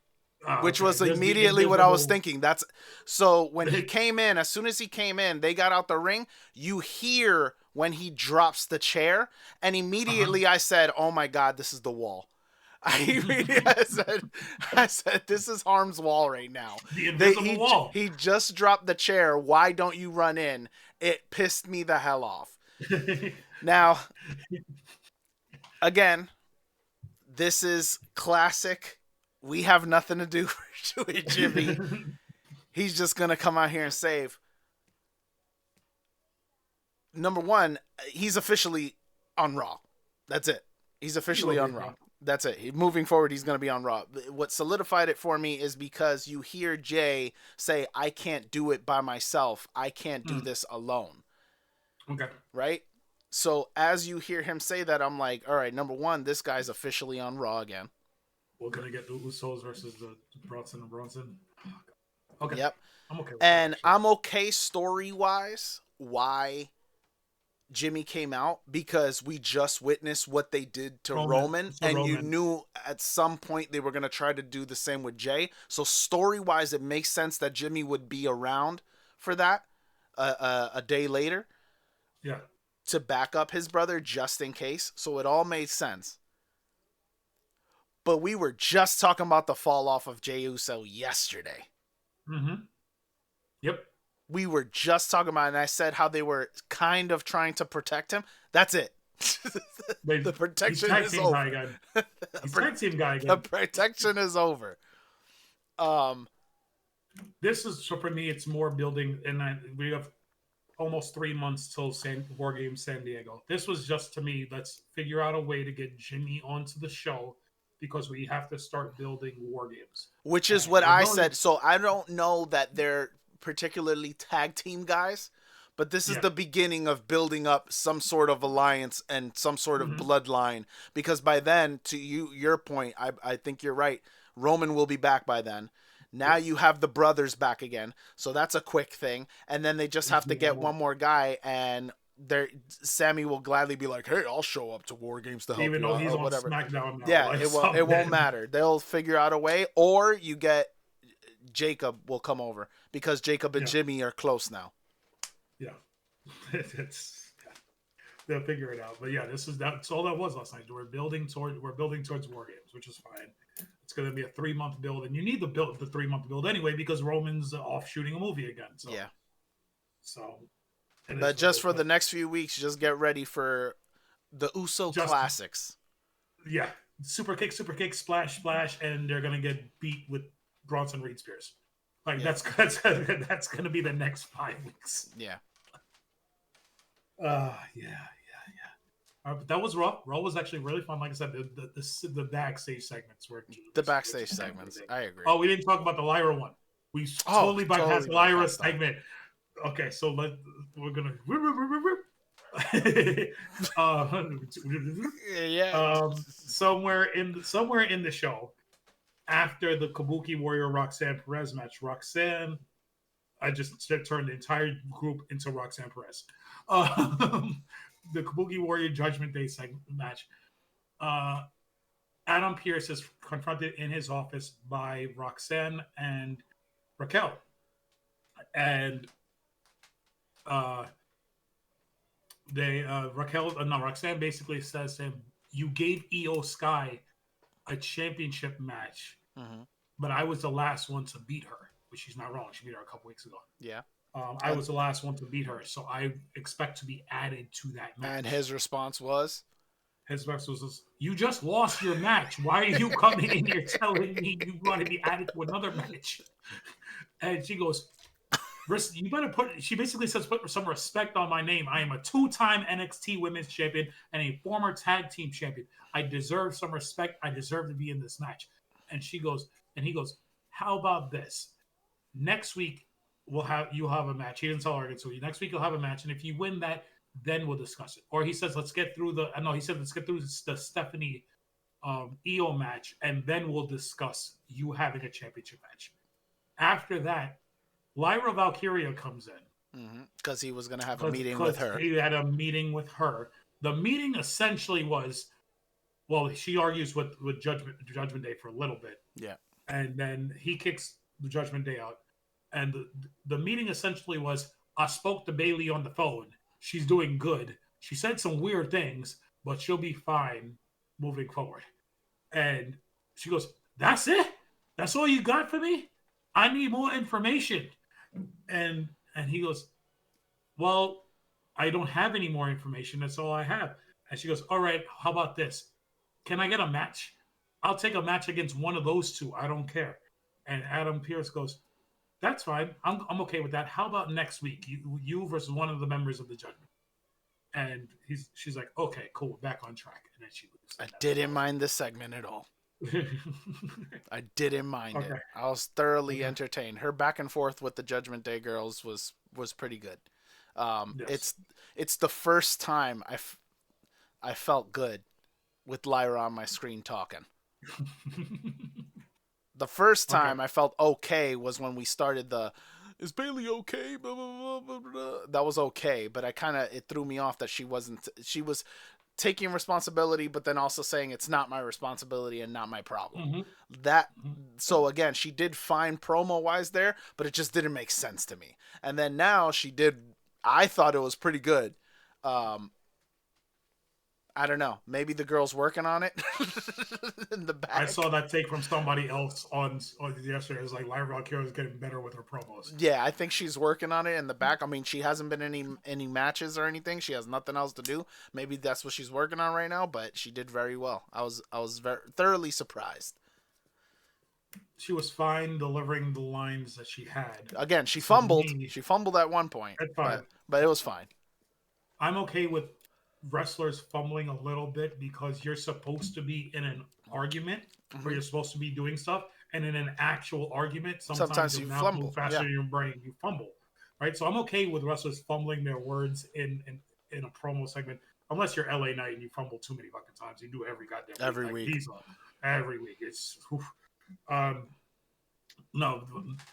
Which Okay. was There's immediately there's what the I was whole, thinking. That's so when he came in, as soon as he came in, they got out the ring. You hear when he drops the chair, and immediately I said, "Oh my God, this is the wall." I said, "This is Harm's wall right now." the invisible wall. He just dropped the chair. Why don't you run in? It pissed me the hell off. Now, again, this is classic. We have nothing to do with Jimmy. He's just gonna come out here and save. Number one, he's officially on Raw. That's it. He's officially on Raw. That's it. Moving forward, he's going to be on Raw. What solidified it for me is because you hear Jay say, "I can't do it by myself. I can't do this alone." Okay. Right? So as you hear him say that, I'm like, all right, number one, this guy's officially on Raw again. We're going to get the Usos versus the Bronson and Bronson. Okay. Yep. I'm okay with and that. I'm okay story-wise why Jimmy came out, because we just witnessed what they did to Roman, and you knew at some point they were going to try to do the same with Jay. So story-wise, it makes sense that Jimmy would be around for that. a day later Yeah. to back up his brother just in case. So it all made sense. But we were just talking about the fall off of Jey Uso yesterday. Mm-hmm. Yep. We were just talking about it, and I said how they were kind of trying to protect him. That's it. The He's protection tag is team guy over. again. He's tag team guy The again. protection is over. This is so for me. It's more building, and we have almost 3 months till War Games San Diego. This was just to me. Let's figure out a way to get Jimmy onto the show because we have to start building War Games. Which is what I said. So I don't know that they're particularly tag team guys, but this is the beginning of building up some sort of alliance and some sort of bloodline. Because by then, to your point, I think you're right. Roman will be back by then. Now you have the brothers back again, so that's a quick thing. And then they just have to get one more guy, and Sammy will gladly be like, "Hey, I'll show up to War Games to help even you though out," he's or on whatever. SmackDown now. Yeah, like, it won't matter. They'll figure out a way, or you get Jacob will come over because Jacob and Jimmy are close now. Yeah, they'll figure it out. But yeah, that's all that was last night. We're building towards War Games, which is fine. It's going to be a 3-month build, and you need the 3-month build anyway because Roman's off shooting a movie again. So yeah. So, but just for the next few weeks, just get ready for the Uso classics. Yeah, super kick, splash, and they're gonna get beat with Bronson Reed Spears. Like that's gonna be the next 5 weeks. Yeah. But that was Raw. Raw was actually really fun. Like I said, the backstage segments were the backstage segments. I agree. Oh, we didn't talk about the Lyra one. We totally bypassed the Lyra segment. Okay, so we're gonna. Somewhere in the show, after the Kabuki Warrior Roxanne Perez match, I just turned the entire group into Roxanne Perez. The Kabuki Warrior Judgment Day match. Adam Pearce is confronted in his office by Roxanne and Raquel. And Roxanne basically says to him, "You gave Io Sky a championship match, but I was the last one to beat her." Which she's not wrong. She beat her a couple weeks ago. Yeah. I was the last one to beat her, so I expect to be added to that match. And his response was? "You just lost your match. Why are you coming in here telling me you want to be added to another match?" And she goes, "You better she basically says, put some respect on my name. I am a 2-time NXT Women's Champion and a former tag team champion. I deserve some respect. I deserve to be in this match." And he goes, "How about this? Next week, you'll have a match." He didn't tell her, so next week you'll have a match, and if you win that, then we'll discuss it. Or he says, let's get through the Stephanie Io match, and then we'll discuss you having a championship match. After that, Lyra Valkyria comes in. Because he was going to have a meeting with her. He had a meeting with her. The meeting essentially was, she argues with Judgment Day for a little bit. Yeah. And then he kicks the Judgment Day out. And the meeting essentially was, I spoke to Bayley on the phone. She's doing good. She said some weird things, but she'll be fine moving forward. And she goes, "That's it? That's all you got for me? I need more information." And he goes, "Well, I don't have any more information. That's all I have." And she goes, "All right, how about this? Can I get a match? I'll take a match against one of those two. I don't care." And Adam Pearce goes, "That's fine. I'm okay with that. How about next week? You versus one of the members of the Judgment." And she's like, "Okay, cool, back on track." And then she leaves. I didn't mind this segment at all. I didn't mind it. I was thoroughly entertained. Her back and forth with the Judgment Day girls was pretty good. Yes. It's the first time I felt good with Lyra on my screen talking. The first time I felt okay was when we started the "Is Bayley okay?" Blah, blah, blah, blah, blah. That was okay, but it threw me off that she was taking responsibility, but then also saying it's not my responsibility and not my problem. Mm-hmm. That Mm-hmm. so again, she did fine promo wise there, but it just didn't make sense to me. And then now she did. I thought it was pretty good. Um, I don't know. Maybe the girl's working on it in the I back. saw that take from somebody else on yesterday. It was like Lyra Valkyria is getting better with her promos. Yeah, I think she's working on it in the back. I mean, she hasn't been any matches or anything. She has nothing else to do. Maybe that's what she's working on right now. But she did very well. I was very thoroughly surprised. She was fine delivering the lines that she had. Again, she To fumbled. me, She fumbled at one point, that's but fine. but it was fine. I'm okay with wrestlers fumbling a little bit because you're supposed to be in an argument where you're supposed to be doing stuff, and in an actual argument, sometimes Sometimes your you mouth fumble. moves faster Yeah, than your brain. You fumble, right? So I'm okay with wrestlers fumbling their words in a promo segment, unless you're LA Knight and you fumble too many fucking times. You do every goddamn week, every like week. Diesel, every week. It's um, no,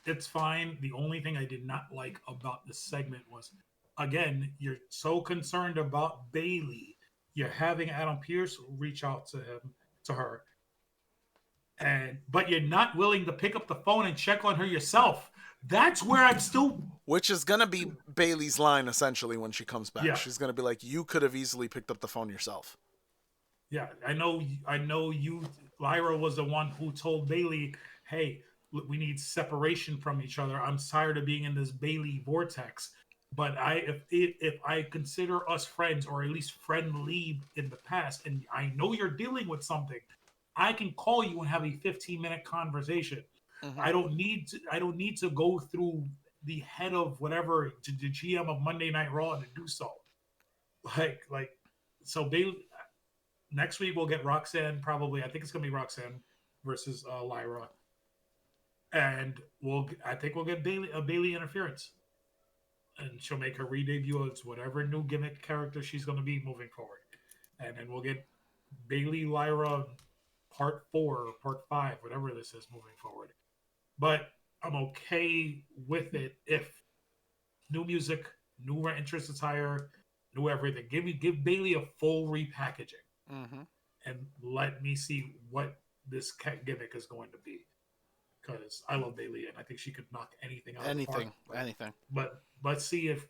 it's fine. The only thing I did not like about the segment was, again, you're so concerned about Bailey. You're having Adam Pearce reach out to her, but you're not willing to pick up the phone and check on her yourself. That's where I'm still. Which is gonna be Bailey's line essentially when she comes back. Yeah, She's gonna be like, "You could have easily picked up the phone yourself." yeah. I know. You, Lyra was the one who told Bailey, "Hey, we need separation from each other. I'm tired of being in this Bailey vortex." But if I consider us friends, or at least friendly in the past, and I know you're dealing with something, I can call you and have a 15-minute conversation. Mm-hmm. I don't need to go through the head of whatever, the GM of Monday Night Raw, to do so. Like so Bailey, next week we'll get Roxanne, probably. I think it's gonna be Roxanne versus Lyra, and I think we'll get Bailey interference, and she'll make her re-debut as whatever new gimmick character she's going to be moving forward. And then we'll get Bailey Lyra part 4 or part 5, whatever this is, moving forward. But I'm okay with it if new music, new entrance attire, new everything. Give Bailey a full repackaging, Mm-hmm. and let me see what this gimmick is going to be. Because I love Bailey and I think she could knock anything out of the park. Anything. But let's see if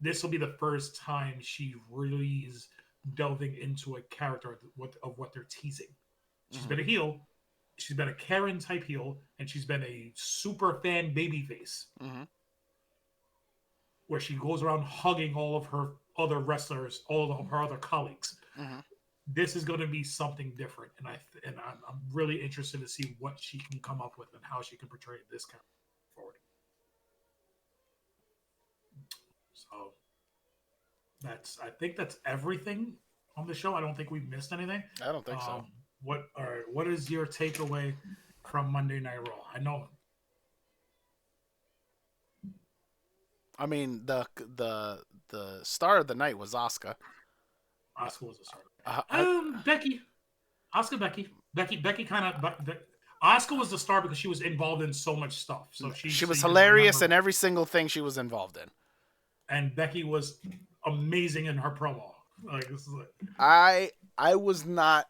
this will be the first time she really is delving into a character of what they're teasing. She's been a heel, she's been a Karen type heel, and she's been a super fan babyface, where she goes around hugging all of her other wrestlers, all of her other colleagues. This is going to be something different, and I'm really interested to see what she can come up with and how she can portray this character forward. So I think that's everything on the show. I don't think we've missed anything. I don't think so. What is your takeaway from Monday Night Raw? I know. I mean, the star of the night was Asuka. Asuka was a star. Becky. Becky kind of. Asuka was the star because she was involved in so much stuff. So she was hilarious in every single thing she was involved in. And Becky was amazing in her promo. Like, this is like... I was not.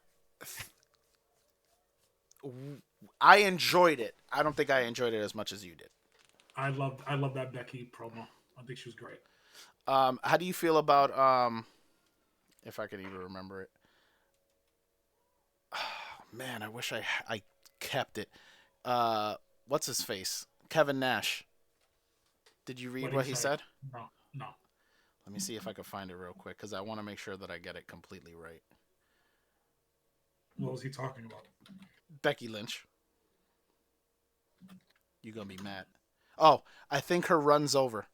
I enjoyed it. I don't think I enjoyed it as much as you did. I love that Becky promo. I think she was great. How do you feel about if I could even remember it? Man, I wish I kept it. What's his face? Kevin Nash. Did you read what he said? No. Let me see if I can find it real quick because I want to make sure that I get it completely right. What was he talking about? Becky Lynch. You're gonna be mad. Oh, I think her run's over.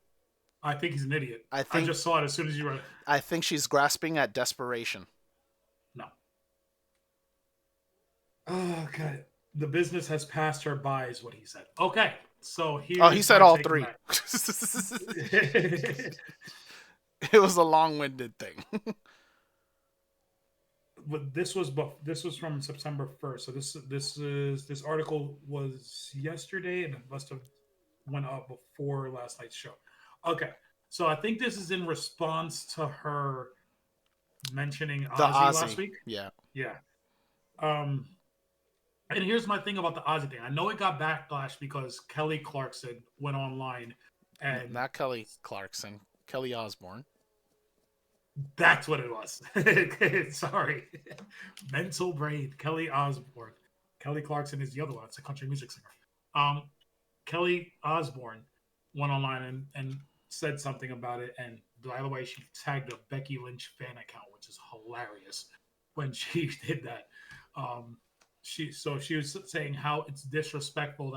I think he's an idiot. I just saw it as soon as you read it. I think she's grasping at desperation. No. Oh, okay. The business has passed her by, is what he said. Okay, so here. Oh, he said all three. It was a long-winded thing. But this was from September 1st. So this article was yesterday, and it must have went up before last night's show. Okay, so I think this is in response to her mentioning The Ozzy last Aussie. week. Yeah. Yeah. Um, and here's my thing about the Ozzy thing. I know it got backlash because Kelly Clarkson went online and Not Kelly Clarkson. Kelly Osbourne. that's what it was. Sorry. Mental brain. Kelly Osbourne. Kelly Clarkson is the other one. It's a country music singer. Um, Kelly Osbourne went online and said something about it. And by the way, she tagged a Becky Lynch fan account, which is hilarious when she did that. Um, she was saying how it's disrespectful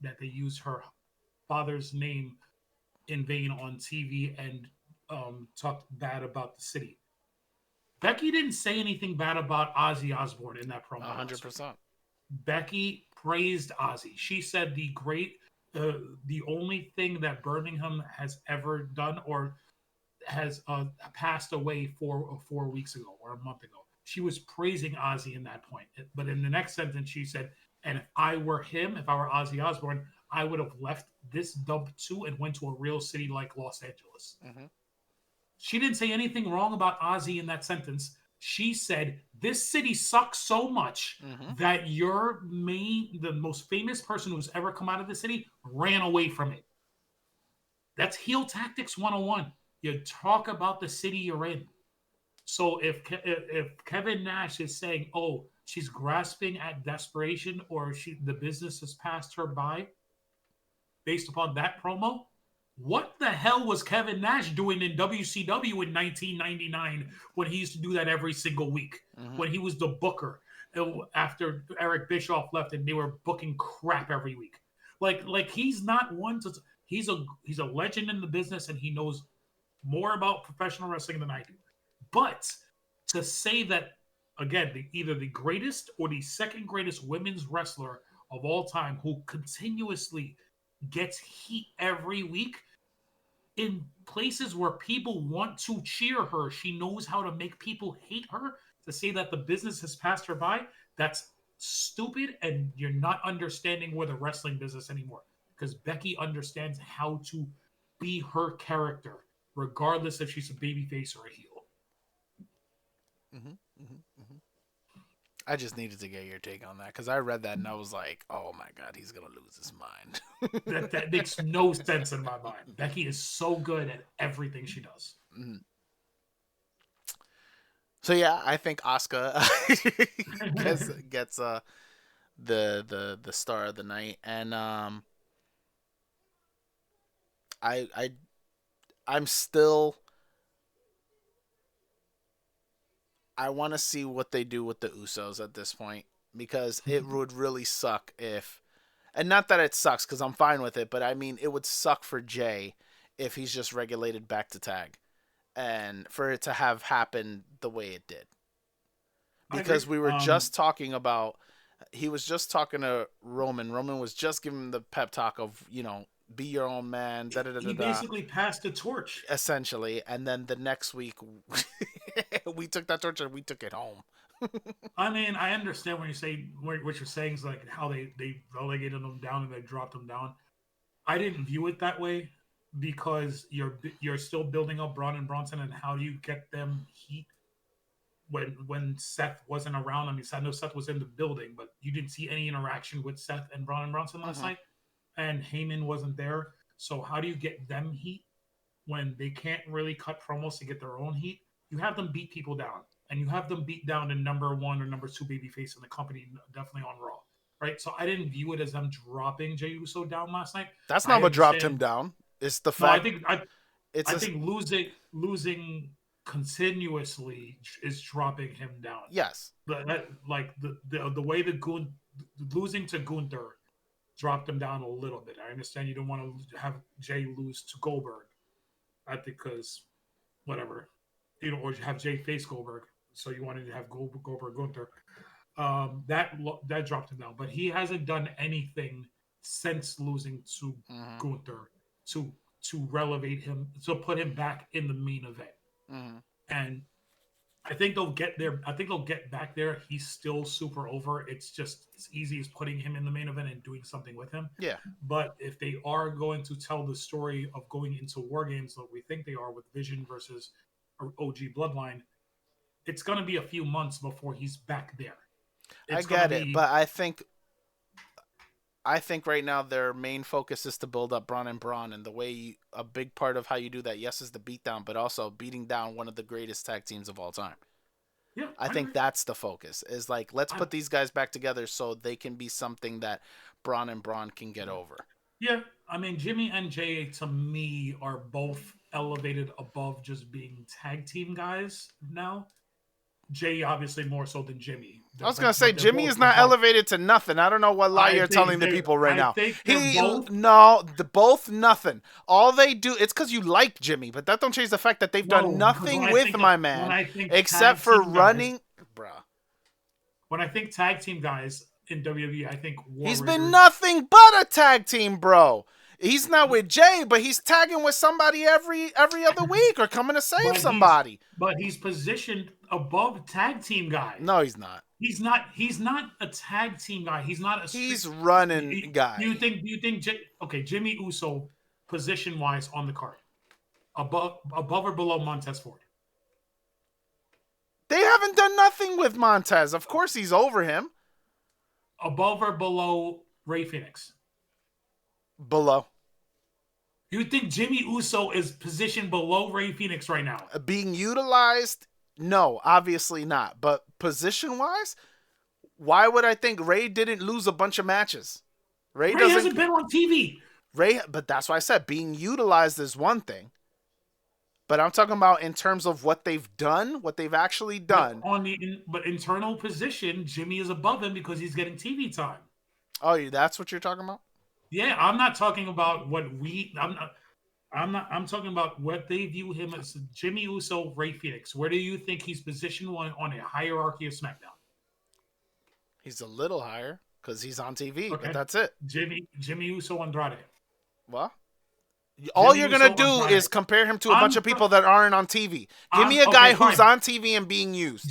that they use her father's name in vain on TV and talked bad about the city. Becky didn't say anything bad about Ozzy Osbourne in that promo last week. 100%. Becky praised Ozzy. She said the only thing that Birmingham has ever done or has passed away 4 weeks ago or a month ago. She was praising Ozzy in that point. But in the next sentence, she said, and if I were him, if I were Ozzy Osbourne, I would have left this dump too and went to a real city like Los Angeles. Mm-hmm. She didn't say anything wrong about Ozzy in that sentence. She said, this city sucks so much Mm-hmm. that the most famous person who's ever come out of the city ran away from it. That's heel tactics 101. You talk about the city you're in. So if Kevin Nash is saying, "Oh, she's grasping at desperation," or the business has passed her by, based upon that promo, what the hell was Kevin Nash doing in WCW in 1999 when he used to do that every single week? Mm-hmm. When he was the booker after Eric Bischoff left and they were booking crap every week. Like he's not one to. He's a legend in the business and he knows more about professional wrestling than I do. But to say that again, either the greatest or the second greatest women's wrestler of all time who continuously gets heat every week in places where people want to cheer her. She knows how to make people hate her. To say that the business has passed her by, that's stupid, and you're not understanding where the wrestling business anymore. Because Becky understands how to be her character, regardless if she's a babyface or a heel. Mm-hmm. Mm-hmm. Mm-hmm. I just needed to get your take on that because I read that and I was like, "Oh my god, he's gonna lose his mind." That makes no sense in my mind. Becky is so good at everything she does. Mm-hmm. So yeah, I think Asuka gets the star of the night, and I I I'm still I want to see what they do with the Usos at this point because it would really suck if, and not that it sucks because I'm fine with it, but I mean it would suck for Jay if he's just regulated back to tag, and for it to have happened the way it did. I agree. Because we were just talking about, he was just talking to Roman. Roman was just giving him the pep talk of, be your own man, da da da da He da. basically passed the torch. Essentially, and then the next week, we took that torch and we took it home. I mean, I understand when you say what you're saying is like how they relegated them down and they dropped them down. I didn't view it that way because you're still building up Braun and Bronson, and how do you get them heat when Seth wasn't around? I mean, I know Seth was in the building, but you didn't see any interaction with Seth and Braun and Bronson last night, and Heyman wasn't there. So how do you get them heat when they can't really cut promos to get their own heat? You have them beat people down, and you have them beat down the number one or number two babyface in the company, definitely on Raw. Right, so I didn't view it as them dropping Jey Uso down last night. That's I not what dropped him understand. down. It's the No, I fact think I, it's I think losing continuously is dropping him down. yes. Like the way losing to Gunther dropped him down a little bit. I understand you don't want to have Jay lose to Goldberg. I think because whatever, or have Jay face Goldberg. So you wanted to have Goldberg Gunther. That dropped him down, but he hasn't done anything since losing to Mm-hmm. Gunther to relevate him, to put him back in the main event. Mm-hmm. And I think they'll get there. I think they'll get back there. He's still super over. It's just as easy as putting him in the main event and doing something with him. Yeah. But if they are going to tell the story of going into War Games that we think they are with Vision versus OG Bloodline, it's gonna be a few months before he's back there. I It's gonna get it, be but I think right now their main focus is to build up Braun and Braun, and the way a big part of how you do that, yes, is the beatdown, but also beating down one of the greatest tag teams of all time. yeah. I I think agree. that's the focus. Is like, let's I, put these guys back together so they can be something that Braun and Braun can get over. yeah, I mean Jimmy and Jay to me are both elevated above just being tag team guys now. Jay obviously more so than Jimmy, I was gonna say but they're Jimmy both is not above. elevated to nothing. I don't know what lie you're telling the people right I now. think they're both. The both nothing. All they do, it's because you like Jimmy, but that don't change the fact that they've done No, because nothing with my when man I think except tag for team guys, running, bruh. when I think tag team guys in WWE, I think War He's been Raiders. nothing but a tag team, bro. He's not with Jay, but he's tagging with somebody every other week or coming to save But he's somebody. but he's positioned above tag team guys. No, he's not. He's not a tag team guy. He's not a street. He's running guy. Do you think okay, Jimmy Uso position wise on the card above or below Montez Ford? They haven't done nothing with Montez. Of course he's over him. Above or below Ray Phoenix? Below. You think Jimmy Uso is positioned below Ray Phoenix right now? Being utilized? No, obviously not. But position-wise, why would I think Ray didn't lose a bunch of matches? Ray hasn't been on TV. But that's why I said being utilized is one thing. But I'm talking about in terms of what they've done, what they've actually done. But internal position, Jimmy is above him because he's getting TV time. Oh, that's what you're talking about? Yeah, I'm not talking about what we. I'm talking about what they view him as. Jimmy Uso, Ray Phoenix. Where do you think he's positioned on a hierarchy of SmackDown? He's a little higher because he's on TV, Okay. but that's it. Jimmy Uso Andrade. What? All you're Uso going to do Andrade. is compare him to a bunch of people that aren't on TV. Give me a guy who's on TV and being used.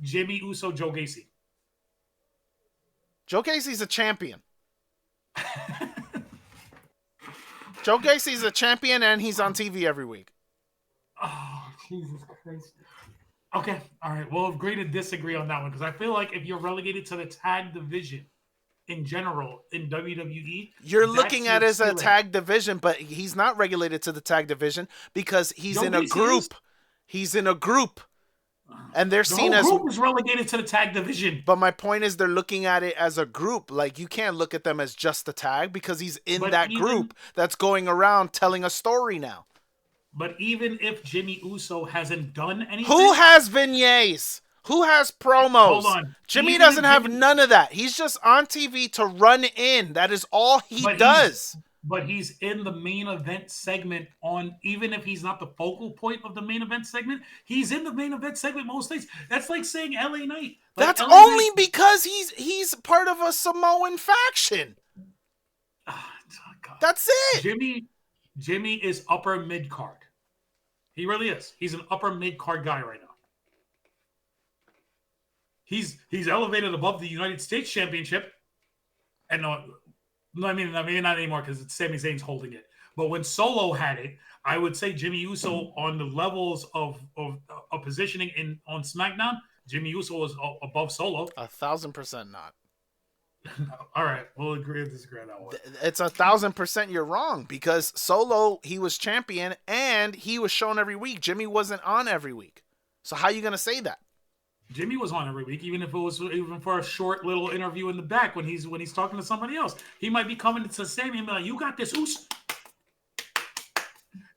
Jimmy Uso, Joe Gacy. Joe Gacy's a champion. Joe Gacy's a champion and he's on TV every week. Oh, Jesus Christ. Okay, all right. We'll agree to disagree on that one because I feel like if you're relegated to the tag division in general in WWE, you're looking at it as a tag division, but he's not regulated to the tag division because he's in a group. He's in a group. And they're seen as group is relegated to the tag division. But my point is they're looking at it as a group. Like you can't look at them as just the tag because he's in that group that's going around telling a story now. But even if Jimmy Uso hasn't done anything, who has vignettes? Who has promos? Hold on. Jimmy doesn't have none of that. He's just on TV to run in. That is all he does. But he's in the main event segment even if he's not the focal point of the main event segment, he's in the main event segment most days. That's like saying LA Knight. That's only because he's part of a Samoan faction. Oh, God. That's it. Jimmy is upper mid card. He really is. He's an upper mid card guy right now. He's elevated above the United States Championship. And no, I mean not anymore because it's Sami Zayn's holding it. But when Solo had it, I would say Jimmy Uso on the levels of positioning on SmackDown, Jimmy Uso was above Solo. 1,000% not. All right, we'll agree or disagree on that one. It's 1,000% you're wrong because Solo, he was champion and he was shown every week. Jimmy wasn't on every week. So how are you going to say that? Jimmy was on every week, even if it was even for a short little interview in the back when he's talking to somebody else. He might be coming to Sammy and be like, "You got this, Uso,"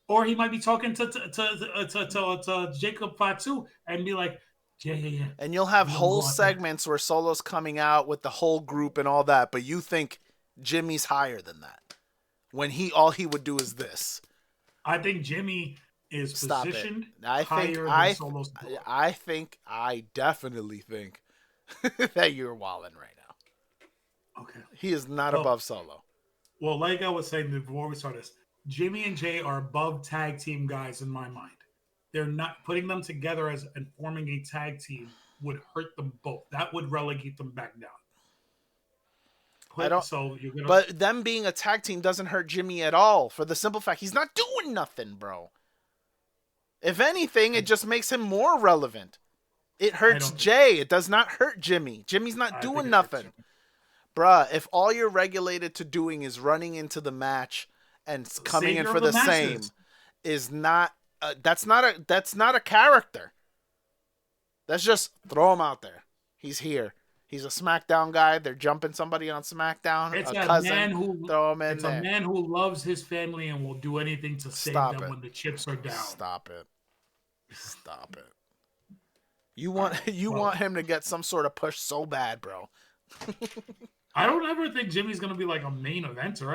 or he might be talking to Jacob Fatu and be like, "Yeah." And you'll have whole segments where Solo's coming out with the whole group and all that, but you think Jimmy's higher than that when all he would do is this. I think Jimmy is positioned higher than Solo's. I definitely think that you're wilding right now. Okay. He is not above Solo. Well, like I was saying before we start this, Jimmy and Jay are above tag team guys in my mind. They're not putting them together and forming a tag team would hurt them both. That would relegate them back down. But them being a tag team doesn't hurt Jimmy at all for the simple fact he's not doing nothing, bro. If anything, it just makes him more relevant. It I hurts don't think. Jay. It does not hurt Jimmy. Jimmy's not I think doing it hurts nothing. Jimmy. Bruh, if all you're regulated to doing is running into the match and coming in Savior for of the the same, masses. is not that's not a character. That's just throw him out there. He's here. He's a SmackDown guy. They're jumping somebody on SmackDown. It's A a cousin. man who Throw him in it's a there. man who loves his family and will do anything to save Stop them it. when the chips are down. Stop it. Stop it. All right. You Well, want him to get some sort of push so bad, bro. I don't ever think Jimmy's gonna be like a main eventer.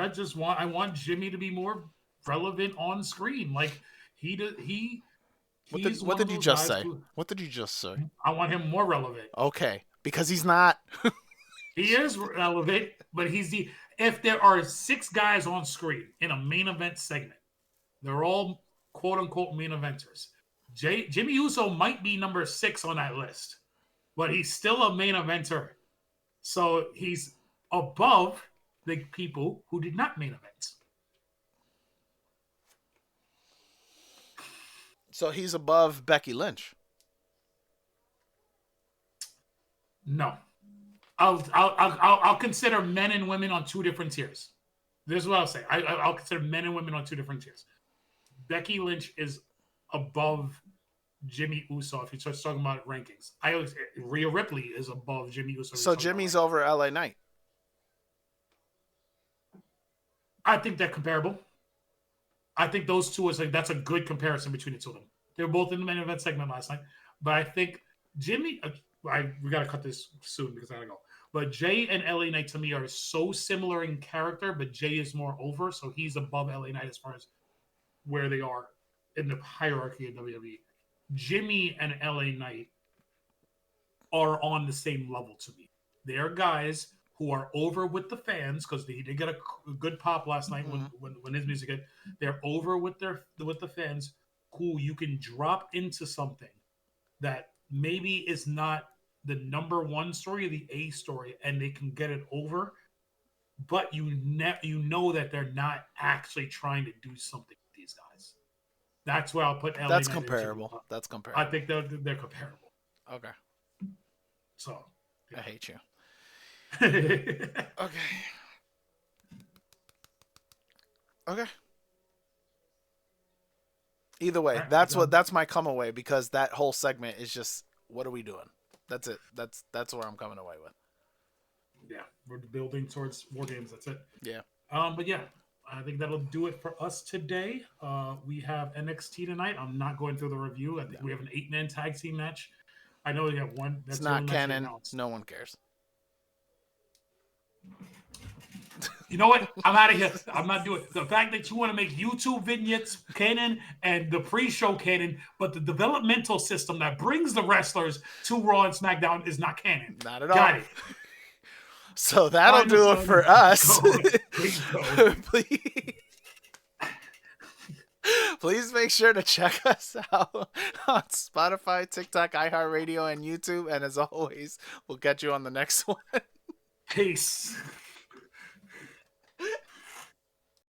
I want Jimmy to be more relevant on screen. Like he's What one of did you those just guys say? who What did you just say? I want him more relevant. Okay, because he's not. He is relevant, but if there are 6 guys on screen in a main event segment, they're all quote unquote main eventers. Jimmy Uso might be number 6 on that list, but he's still a main eventer. So he's above the people who did not main event. So he's above Becky Lynch. No, I'll consider men and women on 2 different tiers. This is what I'll say. I'll consider men and women on 2 different tiers. Becky Lynch is above Jimmy Uso if you start talking about rankings. Rhea Ripley is above Jimmy Uso. So Jimmy's over LA Knight. I think they're comparable. I think those two that's a good comparison between the two of them. They were both in the main event segment last night, but I think Jimmy. We gotta cut this soon because I gotta go. But Jay and LA Knight to me are so similar in character, but Jay is more over, so he's above LA Knight as far as where they are in the hierarchy of WWE. Jimmy and LA Knight are on the same level to me. They are guys who are over with the fans because he did get a good pop last night when his music hit. They're over with the fans who you can drop into something that maybe is not the number one story or the A story, and they can get it over. But you know that they're not actually trying to do something with these guys. That's where I'll put LA That's Knight comparable. That's comparable. I think they're comparable. Okay. So I hate you. yeah. Okay. Okay. Either way, Right, that's my come away because that whole segment is just what are we doing? That's it. That's where I'm coming away with. Yeah, we're building towards more games. That's it. Yeah. But yeah, I think that'll do it for us today. We have NXT tonight. I'm not going through the review. I think we have an 8-man tag team match. I know we have one. That's it's not canon. No one cares. You know what? I'm out of here. I'm not doing it. The fact that you want to make YouTube vignettes canon and the pre-show canon, but the developmental system that brings the wrestlers to Raw and SmackDown is not canon. Not at all. Got it. So that'll do it for us. Please go. Please make sure to check us out on Spotify, TikTok, iHeartRadio, and YouTube. And as always, we'll catch you on the next one. Peace.